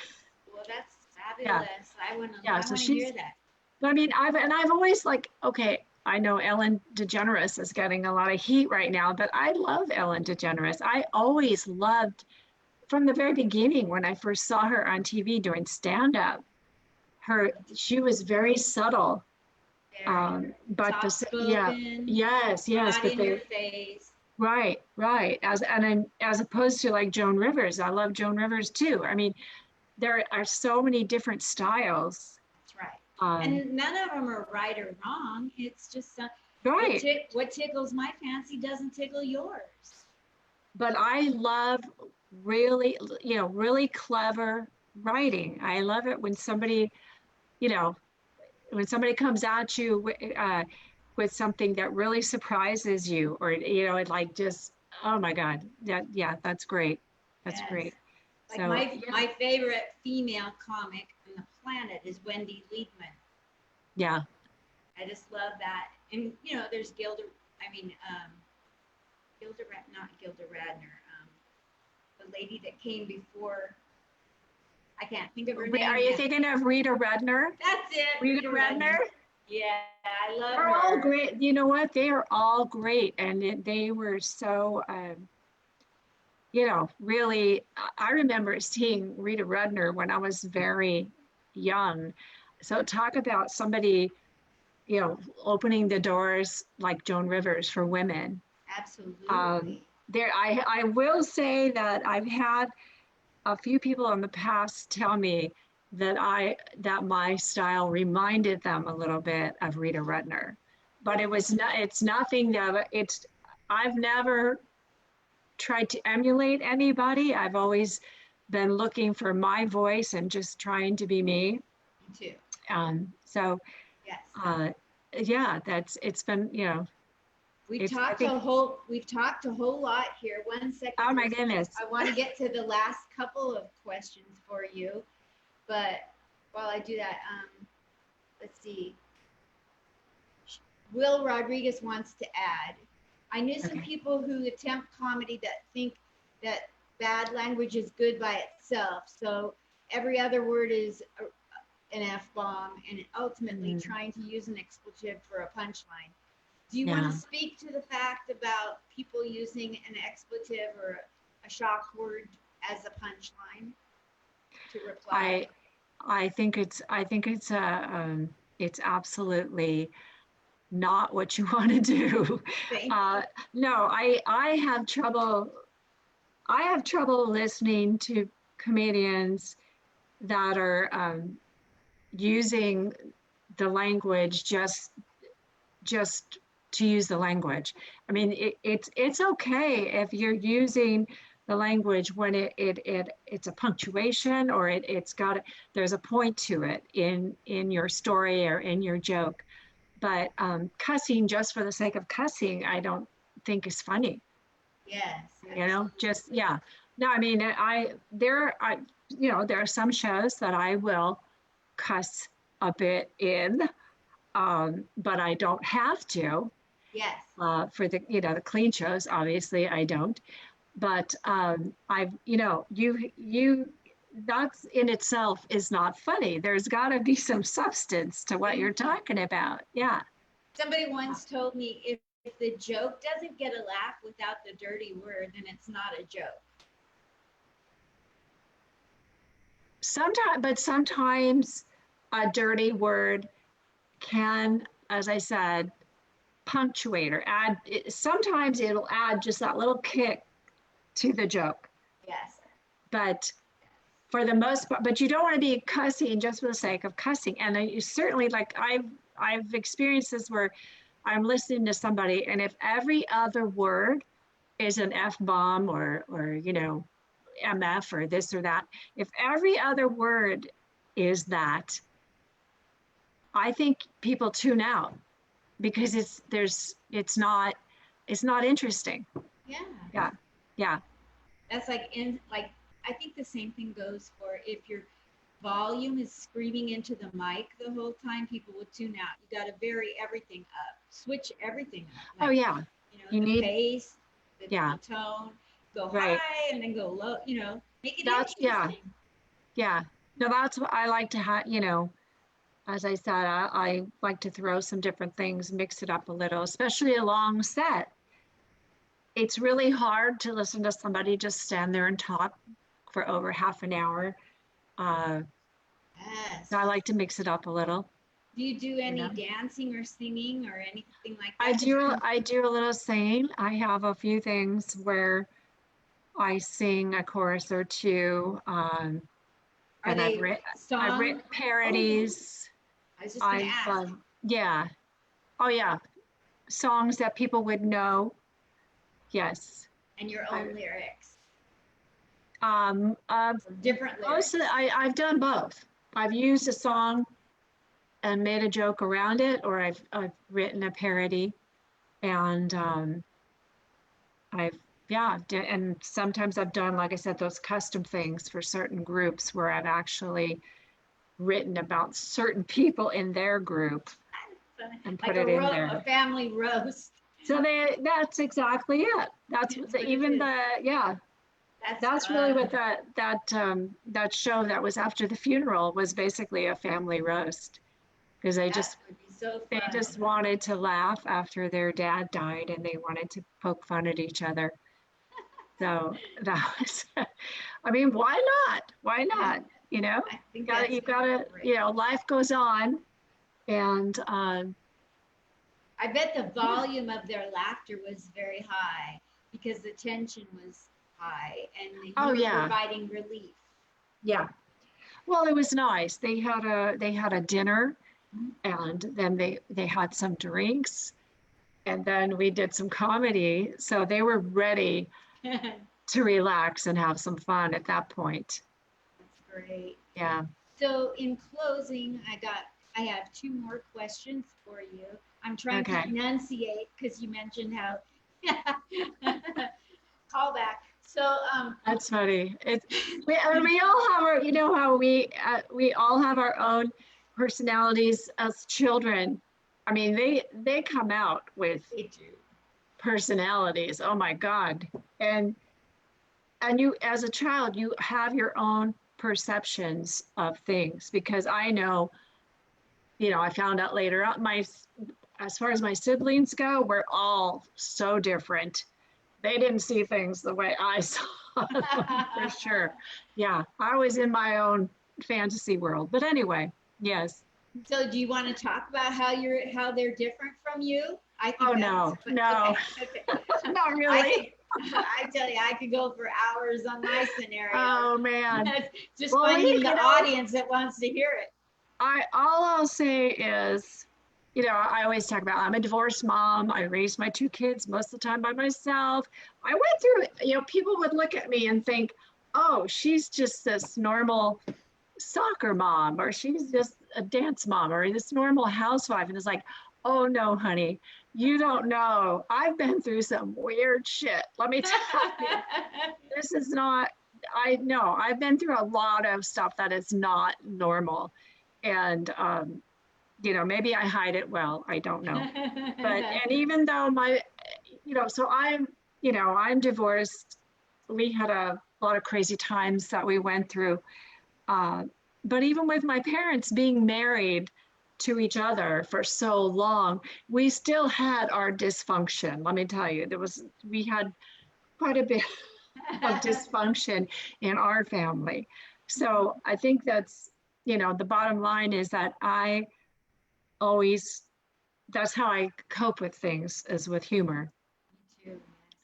that's Yeah, fabulous. I wanna yeah. I So wanna hear she's, that. I mean, I've always like, okay, I know Ellen DeGeneres is getting a lot of heat right now, but I love Ellen DeGeneres. I always loved from the very beginning when I first saw her on TV doing stand up. She was very subtle. Very But soft yeah, spoken, yes, not but in your face. right. As opposed to like Joan Rivers, I love Joan Rivers too. I mean, there are so many different styles. That's right. Um, And none of them are right or wrong. It's just right. what tickles my fancy doesn't tickle yours. But I love really, really clever writing. I love it when somebody, you know, when somebody comes at you with something that really surprises you, or it like just, oh my God, yeah, that's great. That's Yes. great. Like So my favorite female comic on the planet is Wendy Liebman. yeah, I just love that. And there's Gilda, not Gilda Radner, the lady that came before. I can't think of her name. Are you now. thinking of Rita Rudner? That's it. Rita Rudner? Yeah, I love They're her. all great. You know what? They are all great, and they were so. Really, I remember seeing Rita Rudner when I was very young. So talk about somebody, opening the doors like Joan Rivers for women. Absolutely. I will say that I've had a few people in the past tell me that my style reminded them a little bit of Rita Rudner, but it's nothing that I've never tried to emulate anybody. I've always been looking for my voice and just trying to be me. Me too. So Yes. Yeah, it's been, We've talked a whole lot here. 1 second. Oh my goodness. I want to get to the last couple of questions for you, but while I do that, let's see. Will Rodriguez wants to add, I knew some people who attempt comedy that think that bad language is good by itself. So every other word is an F-bomb, and ultimately trying to use an expletive for a punchline. Do you want to speak to the fact about people using an expletive or a shock word as a punchline to reply? I think it's it's absolutely not what you want to do. No, I have trouble. I have trouble listening to comedians that are using the language just to use the language. I mean, it's okay if you're using the language when it's a punctuation, or there's a point to it in your story or in your joke. But cussing just for the sake of cussing, I don't think is funny. Yes. Just, yeah. No, I mean, there are some shows that I will cuss a bit in, but I don't have to. Yes. For the clean shows, obviously I don't. But that in itself is not funny. There's got to be some substance to what you're talking about. Yeah. Somebody once told me if the joke doesn't get a laugh without the dirty word, then it's not a joke. sometimes a dirty word can, as I said, punctuate or add, sometimes it'll add just that little kick to the joke. Yes. But for the most part, but you don't want to be cussing just for the sake of cussing. And you certainly, like I've experienced this where I'm listening to somebody, and if every other word is an F bomb or MF or this or that, if every other word is that, I think people tune out because it's not interesting. Yeah. Yeah. Yeah. That's like I think the same thing goes for if your volume is screaming into the mic the whole time, people will tune out. You got to vary everything up, switch everything up. Like, oh yeah. The need, pace, the tone, go right. high and then go low. Make it that's interesting. Yeah. No, that's what I like to have. As I said, I like to throw some different things, mix it up a little, especially a long set. It's really hard to listen to somebody just stand there and talk for over half an hour. Yes. So I like to mix it up a little. Do you do any dancing or singing or anything like that? I do a little singing. I have a few things where I sing a chorus or two. And I've written parodies. I was just going to ask. Yeah. Oh yeah. Songs that people would know. Yes. And your own lyrics. Different lyrics. I've done both. I've used a song and made a joke around it, or I've written a parody, and and sometimes I've done, like I said, those custom things for certain groups where I've actually written about certain people in their group and put it in there. A family roast. So that's exactly it. That's even the That's really what that show that was after the funeral was basically a family roast, because they just wanted to laugh after their dad died and they wanted to poke fun at each other. So that was, I mean, why not? Why not? You gotta, life goes on, and I bet the volume of their laughter was very high because the tension was high and you were providing relief. Yeah. Well, it was nice. They had a dinner, and then they had some drinks, and then we did some comedy. So they were ready to relax and have some fun at that point. That's great. Yeah. So in closing, I have two more questions for you. I'm trying to enunciate because you mentioned how call back. So that's funny. We all have our, how we all have our own personalities as children. I mean, they come out with personalities. Oh my God. And you, as a child, you have your own perceptions of things, because I know, I found out later on, as far as my siblings go, we're all so different. They didn't see things the way I saw them, for sure. Yeah, I was in my own fantasy world. But anyway, yes. So do you want to talk about how they're different from you? I think no. Okay. Not really. I tell you, I could go for hours on my scenario. Oh man. Just finding the audience that wants to hear it. All I'll say is, I always talk about, I'm a divorced mom. I raised my two kids most of the time by myself. I went through, people would look at me and think, oh, she's just this normal soccer mom, or she's just a dance mom, or this normal housewife. And it's like, oh no, honey, you don't know. I've been through some weird shit. Let me tell you, this is not, I know, I've been through a lot of stuff that is not normal. And, maybe I hide it well, I don't know. And even though so I'm divorced. We had a lot of crazy times that we went through. But even with my parents being married to each other for so long, we still had our dysfunction. Let me tell you, we had quite a bit of dysfunction in our family. So I think that's, the bottom line is that I always, that's how I cope with things, is with humor. Me too. Yes,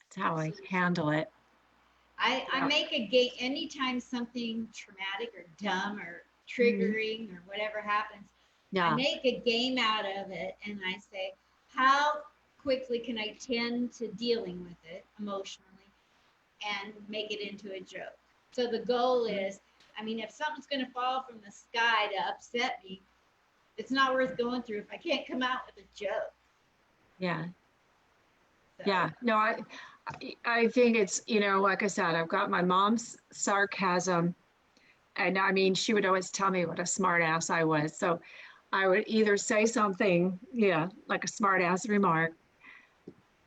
It's how I absolutely. handle it. I Yeah. make a game anytime something traumatic or dumb or Mhm. triggering or whatever happens. I Yeah. make a game out of it and I say, how quickly can I tend to dealing with it emotionally and make it into a joke? So the goal Mhm. is, I mean, if something's going to fall from the sky to upset me, it's not worth going through if I can't come out with a joke. Yeah. So, Yeah. No, I think it's, like I said, I've got my mom's sarcasm. And I mean, she would always tell me what a smart ass I was. So I would either say something, like a smart ass remark,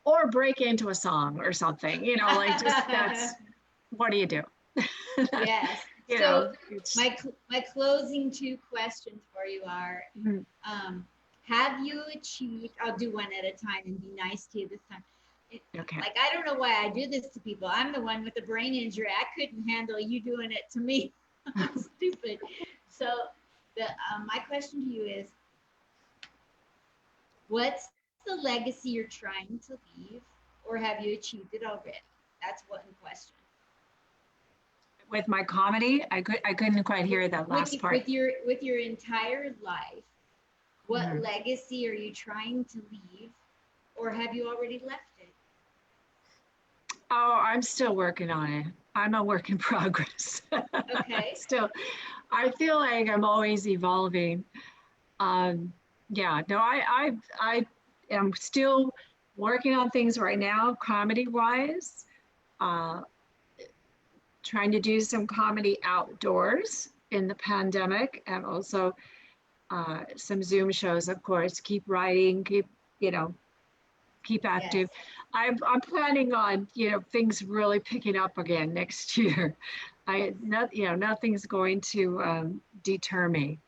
or break into a song or something, like just that's, what do you do? yes. you So know, it's, my closing two questions for you are: mm, um, have you achieved? I'll do one at a time and be nice to you this time. okay. Like I don't know why I do this to people. I'm the one with the brain injury. I couldn't handle you doing it to me. I'm stupid. So the my question to you is: what's the legacy you're trying to leave, or have you achieved it already? That's one question. With my comedy, I couldn't quite hear that last part. With your entire life, what Mhm. legacy are you trying to leave, or have you already left it? Oh, I'm still working on it. I'm a work in progress. Okay. Still, I feel like I'm always evolving. Um, yeah, no, I am still working on things right now, comedy wise. Uh, Trying to do some comedy outdoors in the pandemic, and also some Zoom shows, of course. Keep writing, you know, keep active. Yes. I'm planning on, things really picking up again next year. Nothing's going to deter me.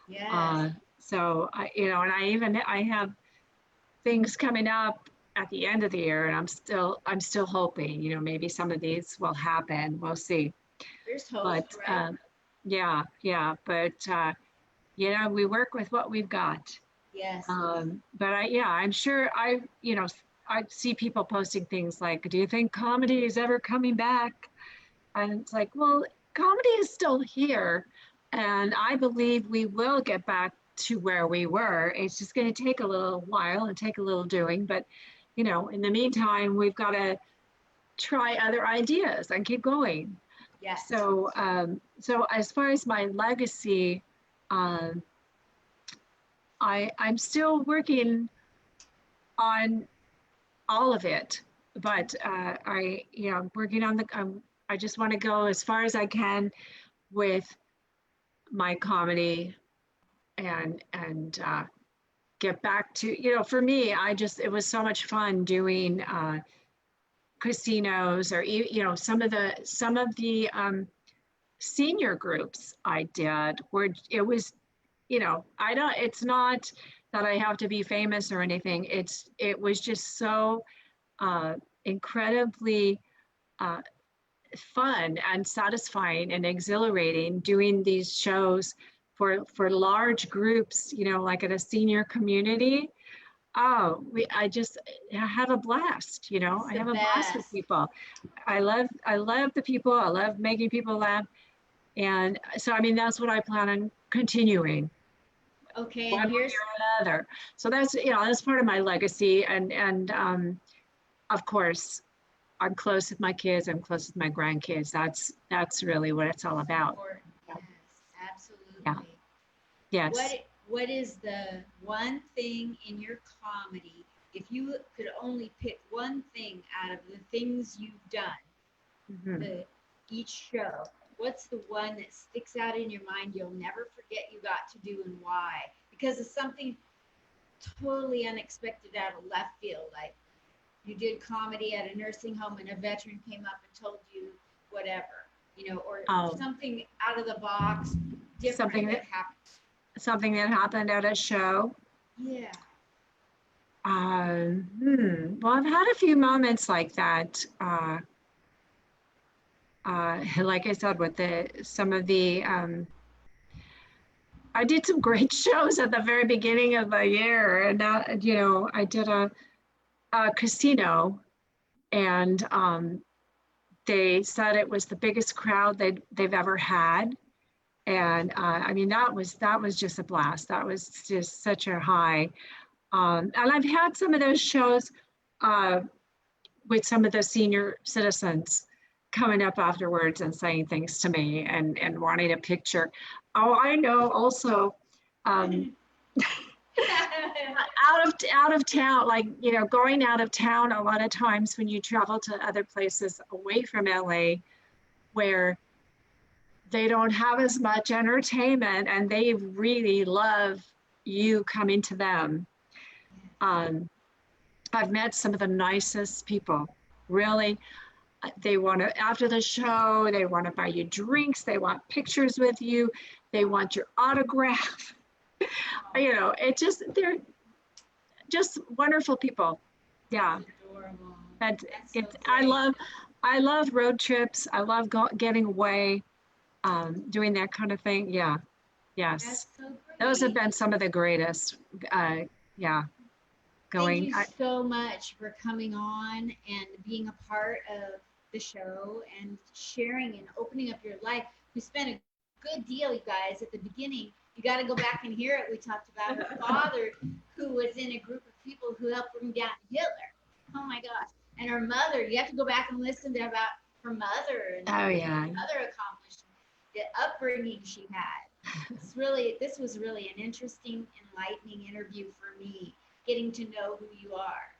Yes. Uh, so and I have things coming up at the end of the year, and I'm still hoping, maybe some of these will happen. We'll see. There's hope, But right? yeah. But we work with what we've got. Yes. But I'm sure I see people posting things like, "Do you think comedy is ever coming back?" And it's like, well, comedy is still here, and I believe we will get back to where we were. It's just going to take a little while and take a little doing, but in the meantime, we've got to try other ideas and keep going. Yes. So as far as my legacy, um, I'm still working on all of it, but I'm working on I just want to go as far as I can with my comedy, and get back to, for me, it was so much fun doing casinos, or some of the senior groups I did, where it was, I don't, it's not that I have to be famous or anything. It was just so uh, incredibly uh, fun and satisfying and exhilarating doing these shows for large groups, like at a senior community. Oh, I have a blast, It's I the have a blast with best. people. I love the people. I love making people laugh. And so, I mean, that's what I plan on continuing Okay, one and way here's or another. So that's part of my legacy. And of course, I'm close with my kids. I'm close with my grandkids. That's really what it's all about. important. Yeah. Yes, Yeah. absolutely. Yes. What is the one thing in your comedy, if you could only pick one thing out of the things you've done, Mhm. the each show, what's the one that sticks out in your mind you'll never forget you got to do and why? Because it's something totally unexpected out of left field, like you did comedy at a nursing home and a veteran came up and told you whatever, or Oh, something out of the box different something that that happened. something that happened at a show. Yeah. Well, I've had a few moments like that. like I said, with some of the, I did some great shows at the very beginning of the year, and I did a casino, and they said it was the biggest crowd they've ever had. And I mean, that was just a blast. That was just such a high. And I've had some of those shows with some of the senior citizens coming up afterwards and saying things to me and wanting a picture. Oh, I know also out of town, like, going out of town a lot of times when you travel to other places away from LA where they don't have as much entertainment and they really love you coming to them. I've met some of the nicest people, really. They want to, after the show, they want to buy you drinks, they want pictures with you, they want your autograph. They're just wonderful people. Yeah. Adorable. And So I love road trips. I love getting away, doing that kind of thing. Yeah. Yes. That's so great. Those have been some of the greatest. Yeah. Thank you so much for coming on and being a part of the show and sharing and opening up your life. We spent a good deal, you guys, at the beginning. You got to go back and hear it. We talked about her father, who was in a group of people who helped bring down Hitler. Oh my gosh. And her mother, you have to go back and listen to about her mother and other accomplishments, the upbringing she had. This was really an interesting, enlightening interview for me, getting to know who you are.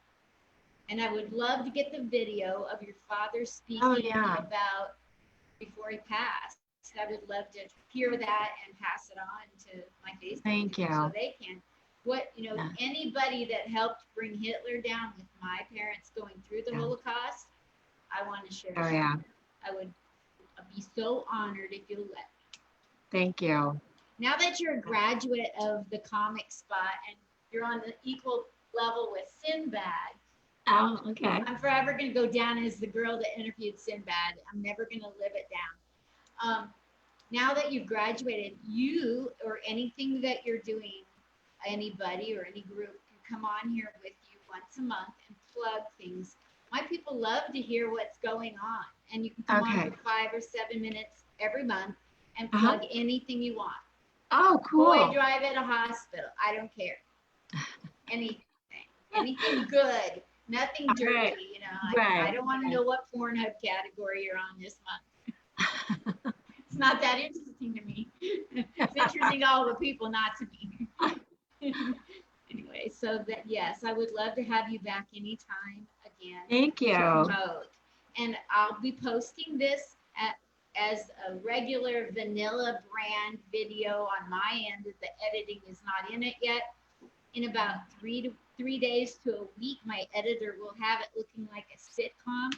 And I would love to get the video of your father speaking about before he passed. I would love to hear that and pass it on to my Facebook. Thank you. So they can. Anybody that helped bring Hitler down with my parents going through the Holocaust, I want to share. I would be so honored if you'll let me. Thank you. Now that you're a graduate of the comic spot and you're on the equal level with Sinbad. Oh, okay. I'm forever going to go down as the girl that interviewed Sinbad. I'm never going to live it down. Now that you've graduated, you or anything that you're doing, anybody or any group can come on here with you once a month and plug things. My people love to hear what's going on. And you can come on for 5 or 7 minutes every month and plug anything you want. Oh, cool. Boy, drive at a hospital. I don't care. Anything good, nothing dirty. I don't want to know what Pornhub category you're on this month. It's not that interesting to me. It's interesting to all the people, not to me. Anyway, so that yes, I would love to have you back anytime again. Thank you. And I'll be posting this as a regular vanilla brand video on my end. The editing is not in it yet. In about 3 days to a week, my editor will have it looking like a sitcom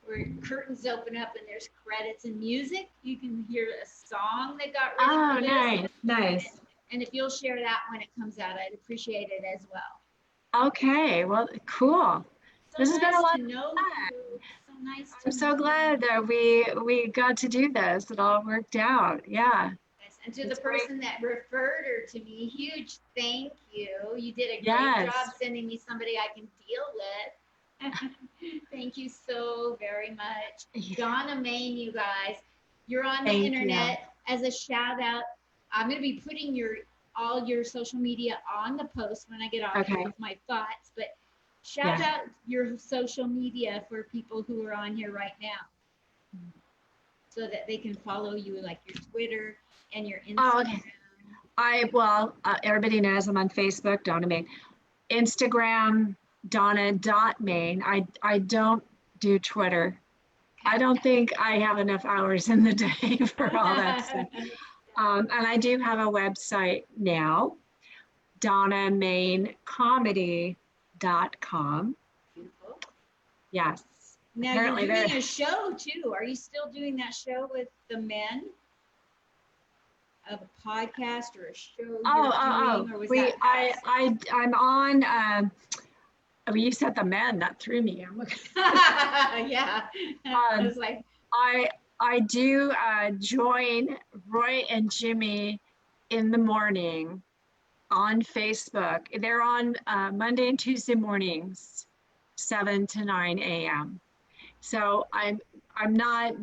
where curtains open up and there's credits and music. You can hear a song that got ready for this. Nice. And if you'll share that when it comes out, I'd appreciate it as well. Okay, well, cool. This has been a lot of fun. So nice. I'm so glad that we got to do this. It all worked out. Yeah. And to the person that referred her to me, huge thank you. You did a great job sending me somebody I can deal with. Thank you so very much. Donna Maine, you guys. You're on the internet. As a shout out, I'm going to be putting all your social media on the post when I get off with my thoughts. But shout out your social media for people who are on here right now so that they can follow you, like your Twitter and your Instagram. Everybody knows I'm on Facebook, Donna Maine. Instagram, Donna.Maine. I don't do Twitter. I don't think I have enough hours in the day for all that stuff. And I do have a website now, DonnaMaineComedy.com. Beautiful. Yes. Now apparently you're doing a show too. Are you still doing that show with the men? Of a podcast or a show? I'm on. You said the men, that threw me. Yeah. I was like, I do join Roy and Jimmy in the morning on Facebook. They're on Monday and Tuesday mornings, 7 to 9 a.m. So I'm not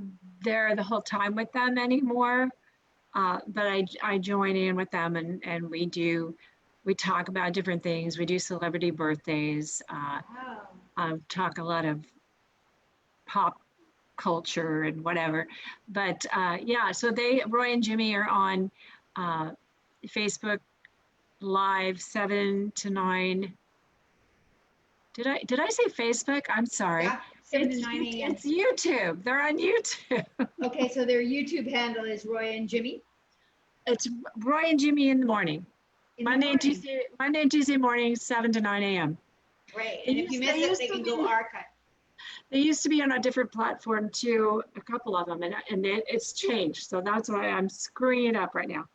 there the whole time with them anymore, but I join in with them and we talk about different things. We do celebrity birthdays, Wow. talk a lot of pop culture and whatever. But yeah, so Roy and Jimmy are on Facebook Live 7 to 9. Did I say Facebook? I'm sorry. Yeah, 7 to 9 a.m. It's YouTube. They're on YouTube. Okay, so their YouTube handle is Roy and Jimmy. It's Roy and Jimmy in the morning. Monday and Tuesday mornings, 7 to 9 a.m. Right. And if you miss it, they can go archive. They used to be on a different platform too, a couple of them, and it's changed. So that's why I'm screwing it up right now.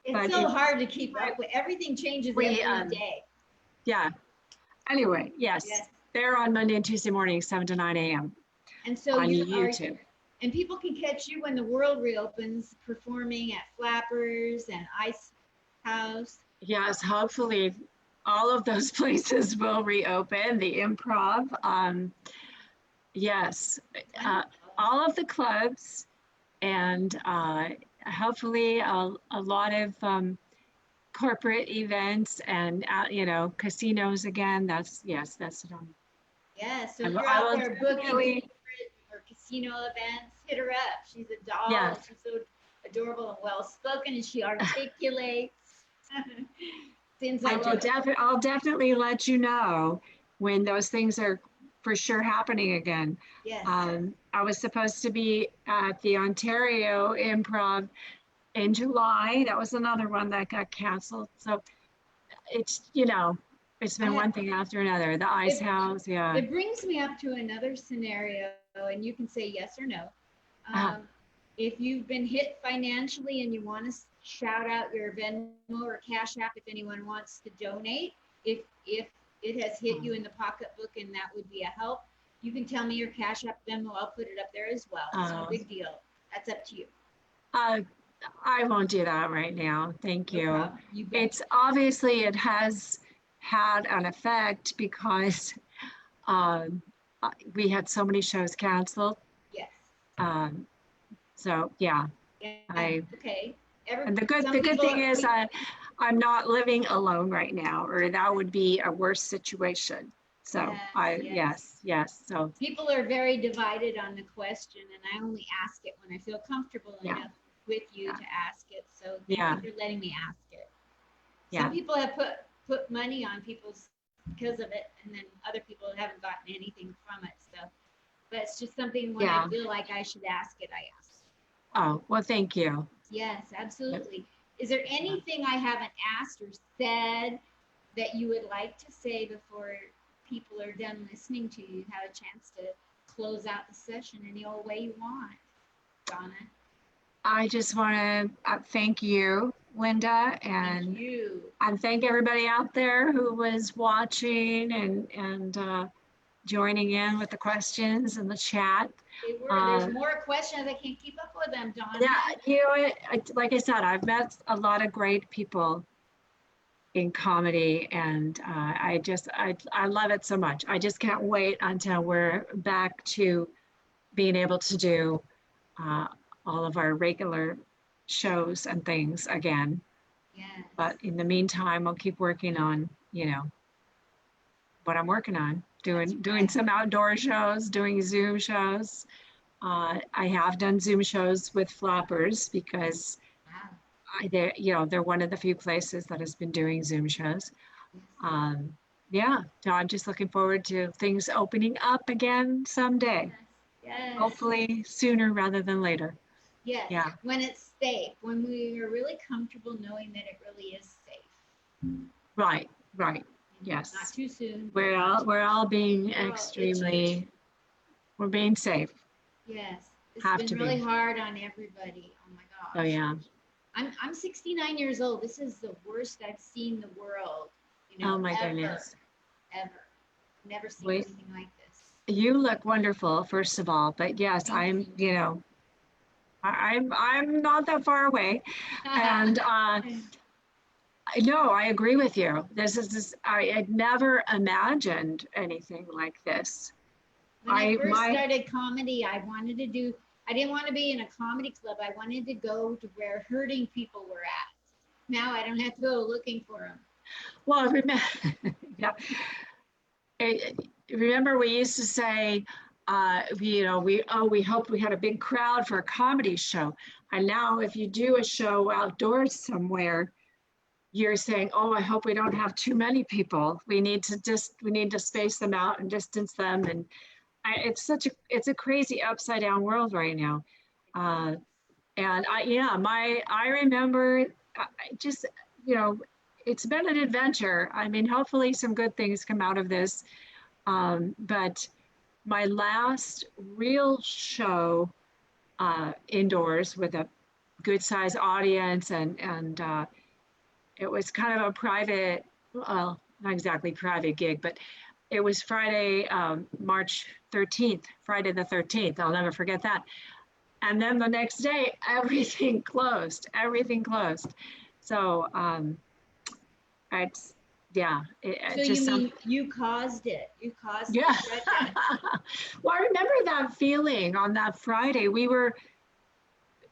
It's so hard to keep up with. Everything changes every day. Yeah. Anyway, yes. They're on Monday and Tuesday mornings, 7 to 9 a.m. And so on YouTube. And people can catch you when the world reopens, performing at Flappers and Ice House. Yes, hopefully all of those places will reopen. The Improv. Yes, all of the clubs, and hopefully a lot of corporate events and casinos again. That's what I'm. Yes, so if you're out there booking or casino events, hit her up. She's a doll. Yes. She's so adorable and well spoken, and she articulates. I'll definitely let you know when those things are for sure happening again. Yes. I was supposed to be at the Ontario Improv in July. That was another one that got canceled. So it's been one thing after another. The Ice House, yeah. It brings me up to another scenario, and you can say yes or no. If you've been hit financially and you want to shout out your Venmo or Cash App if anyone wants to donate, if it has hit you in the pocketbook and that would be a help, you can tell me your Cash App, Venmo. I'll put it up there as well. It's no big deal. That's up to you. I won't do that right now. Thank you. It's obviously it has had an effect because we had so many shows canceled. Yes. So yeah. Okay. And the good thing is I'm not living alone right now, or that would be a worse situation. So yes. So people are very divided on the question, and I only ask it when I feel comfortable enough with you to ask it. So thank you for letting me ask it. Some people have put money on people's because of it, and then other people haven't gotten anything from it. So, but it's just something when I feel like I should ask it, I ask. Oh, well, thank you. Yes, absolutely. Is there anything I haven't asked or said that you would like to say before people are done listening to you? Have a chance to close out the session any old way you want, Donna. I just want to thank you, Linda, and thank everybody out there who was watching and joining in with the questions and the chat. There's more questions. I can't keep up with them, Donna. Yeah, like I said, I've met a lot of great people in comedy, and I love it so much. I just can't wait until we're back to being able to do all of our regular shows and things again. Yes. But in the meantime, I'll keep working on, what I'm working on, doing some outdoor shows, doing Zoom shows. I have done Zoom shows with Flappers because they're one of the few places that has been doing Zoom shows. So I'm just looking forward to things opening up again someday. Yes. Hopefully sooner rather than later. Yes. Yeah. When it's safe, when we are really comfortable knowing that it really is safe. Right. Yes. Not too soon. We're all being we're being safe. Yes. It's been really hard on everybody. Oh my gosh. Oh yeah. I'm 69 years old. This is the worst I've seen the world. Oh my goodness. Ever. Never seen anything like this. You look wonderful, first of all. But yes, I'm, I'm not that far away, and no, I agree with you. I had never imagined anything like this. When I first started comedy, I didn't want to be in a comedy club. I wanted to go to where hurting people were at. Now I don't have to go looking for them. Well, remember, yeah. Remember we used to say, we hope we had a big crowd for a comedy show. And now if you do a show outdoors somewhere, you're saying, oh, I hope we don't have too many people. We need to space them out and distance them. And it's a crazy upside down world right now. I remember just, it's been an adventure. I mean, hopefully some good things come out of this. But my last real show indoors with a good sized audience and it was kind of a private, well, not exactly private gig, but it was Friday, March 13th, Friday the 13th. I'll never forget that. And then the next day, everything closed. So you caused it. You caused yeah. it. Well, I remember that feeling on that Friday.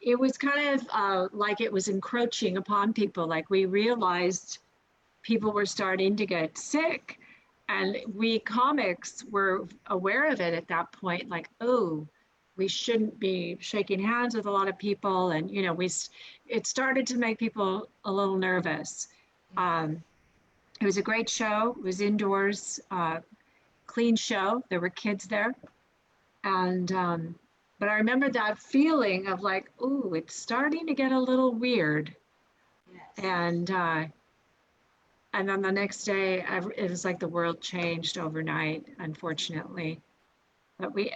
It was kind of like it was encroaching upon people. Like we realized people were starting to get sick. And we comics were aware of it at that point, like, oh, we shouldn't be shaking hands with a lot of people. And, it started to make people a little nervous. It was a great show. It was indoors, clean show. There were kids there. And, but I remember that feeling of like, oh, it's starting to get a little weird. Yes. And then the next day, it was like the world changed overnight, unfortunately. But we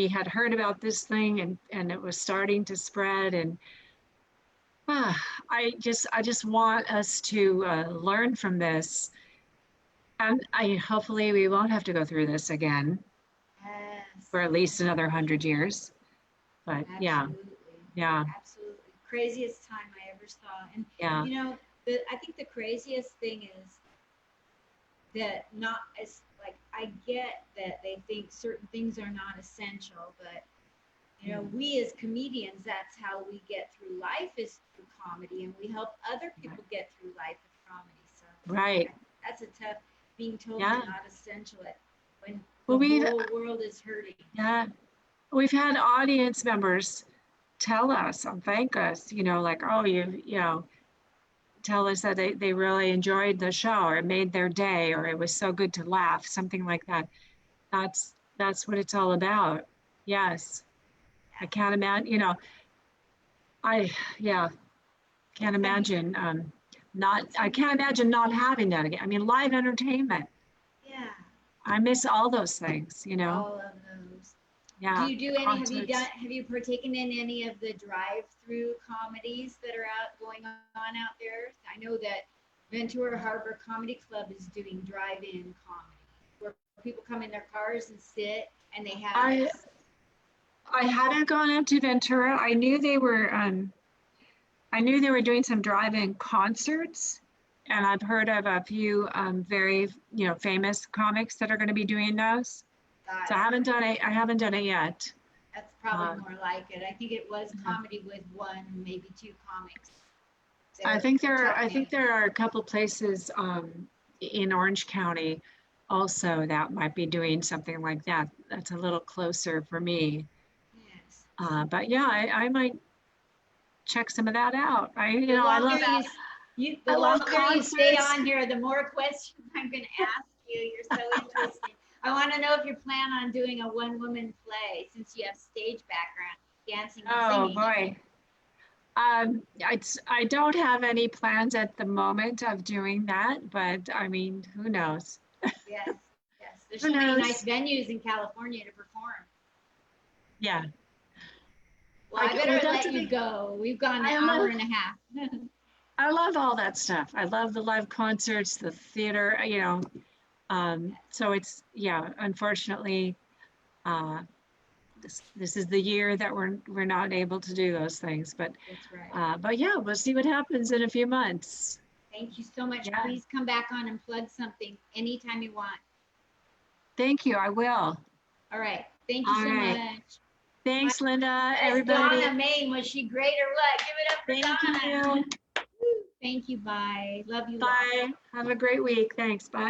had heard about this thing and it was starting to spread. And I just want us to learn from this. And hopefully we won't have to go through this again. Yes. For at least another 100 years. But absolutely. Yeah. Absolutely. Craziest time I ever saw. And, I think the craziest thing is that I get that they think certain things are not essential, but we as comedians, that's how we get through life is through comedy, and we help other people get through life with comedy. So right, that's a tough being told you're not essential when the whole world is hurting. Yeah, we've had audience members tell us and thank us, like, oh, tell us that they really enjoyed the show or it made their day or it was so good to laugh, something like that. That's what it's all about. Yes. I can't imagine, can't imagine I can't imagine not having that again. I mean, live entertainment. Yeah. I miss all those things, All of those. Yeah. Do you do any, have you partaken in any of the drive-through comedies that are going on out there? I know that Ventura Harbor Comedy Club is doing drive-in comedy, where people come in their cars and sit and they have I haven't gone up to Ventura. I knew they were doing some drive-in concerts, and I've heard of a few very famous comics that are going to be doing those. So I haven't done it yet. That's probably more like it. I think it was comedy with one, maybe two comics. I think there are a couple places in Orange County also that might be doing something like that. That's a little closer for me. Yes. But yeah, I might check some of that out. I love that. The longer you stay on here, the more questions I'm going to ask you. You're so interesting. I want to know if you plan on doing a one-woman play since you have stage background, dancing and singing. Oh boy. I don't have any plans at the moment of doing that, but I mean, who knows? Yes. There's so many nice venues in California to perform. Yeah. Well, I better let you go. We've gone an hour and a half. I love all that stuff. I love the live concerts, the theater, So it's, unfortunately, this is the year that we're not able to do those things. But That's right. but yeah, we'll see what happens in a few months. Thank you so much. Yeah. Please come back on and plug something anytime you want. Thank you. I will. All right. Thank you All so right. much. Thanks, Linda. Yes, Everybody. Donna Maine, was she great or what? Give it up for Thank Donna. you. Thank you. Bye. Love you. Bye. Have a great week. Thanks. Bye.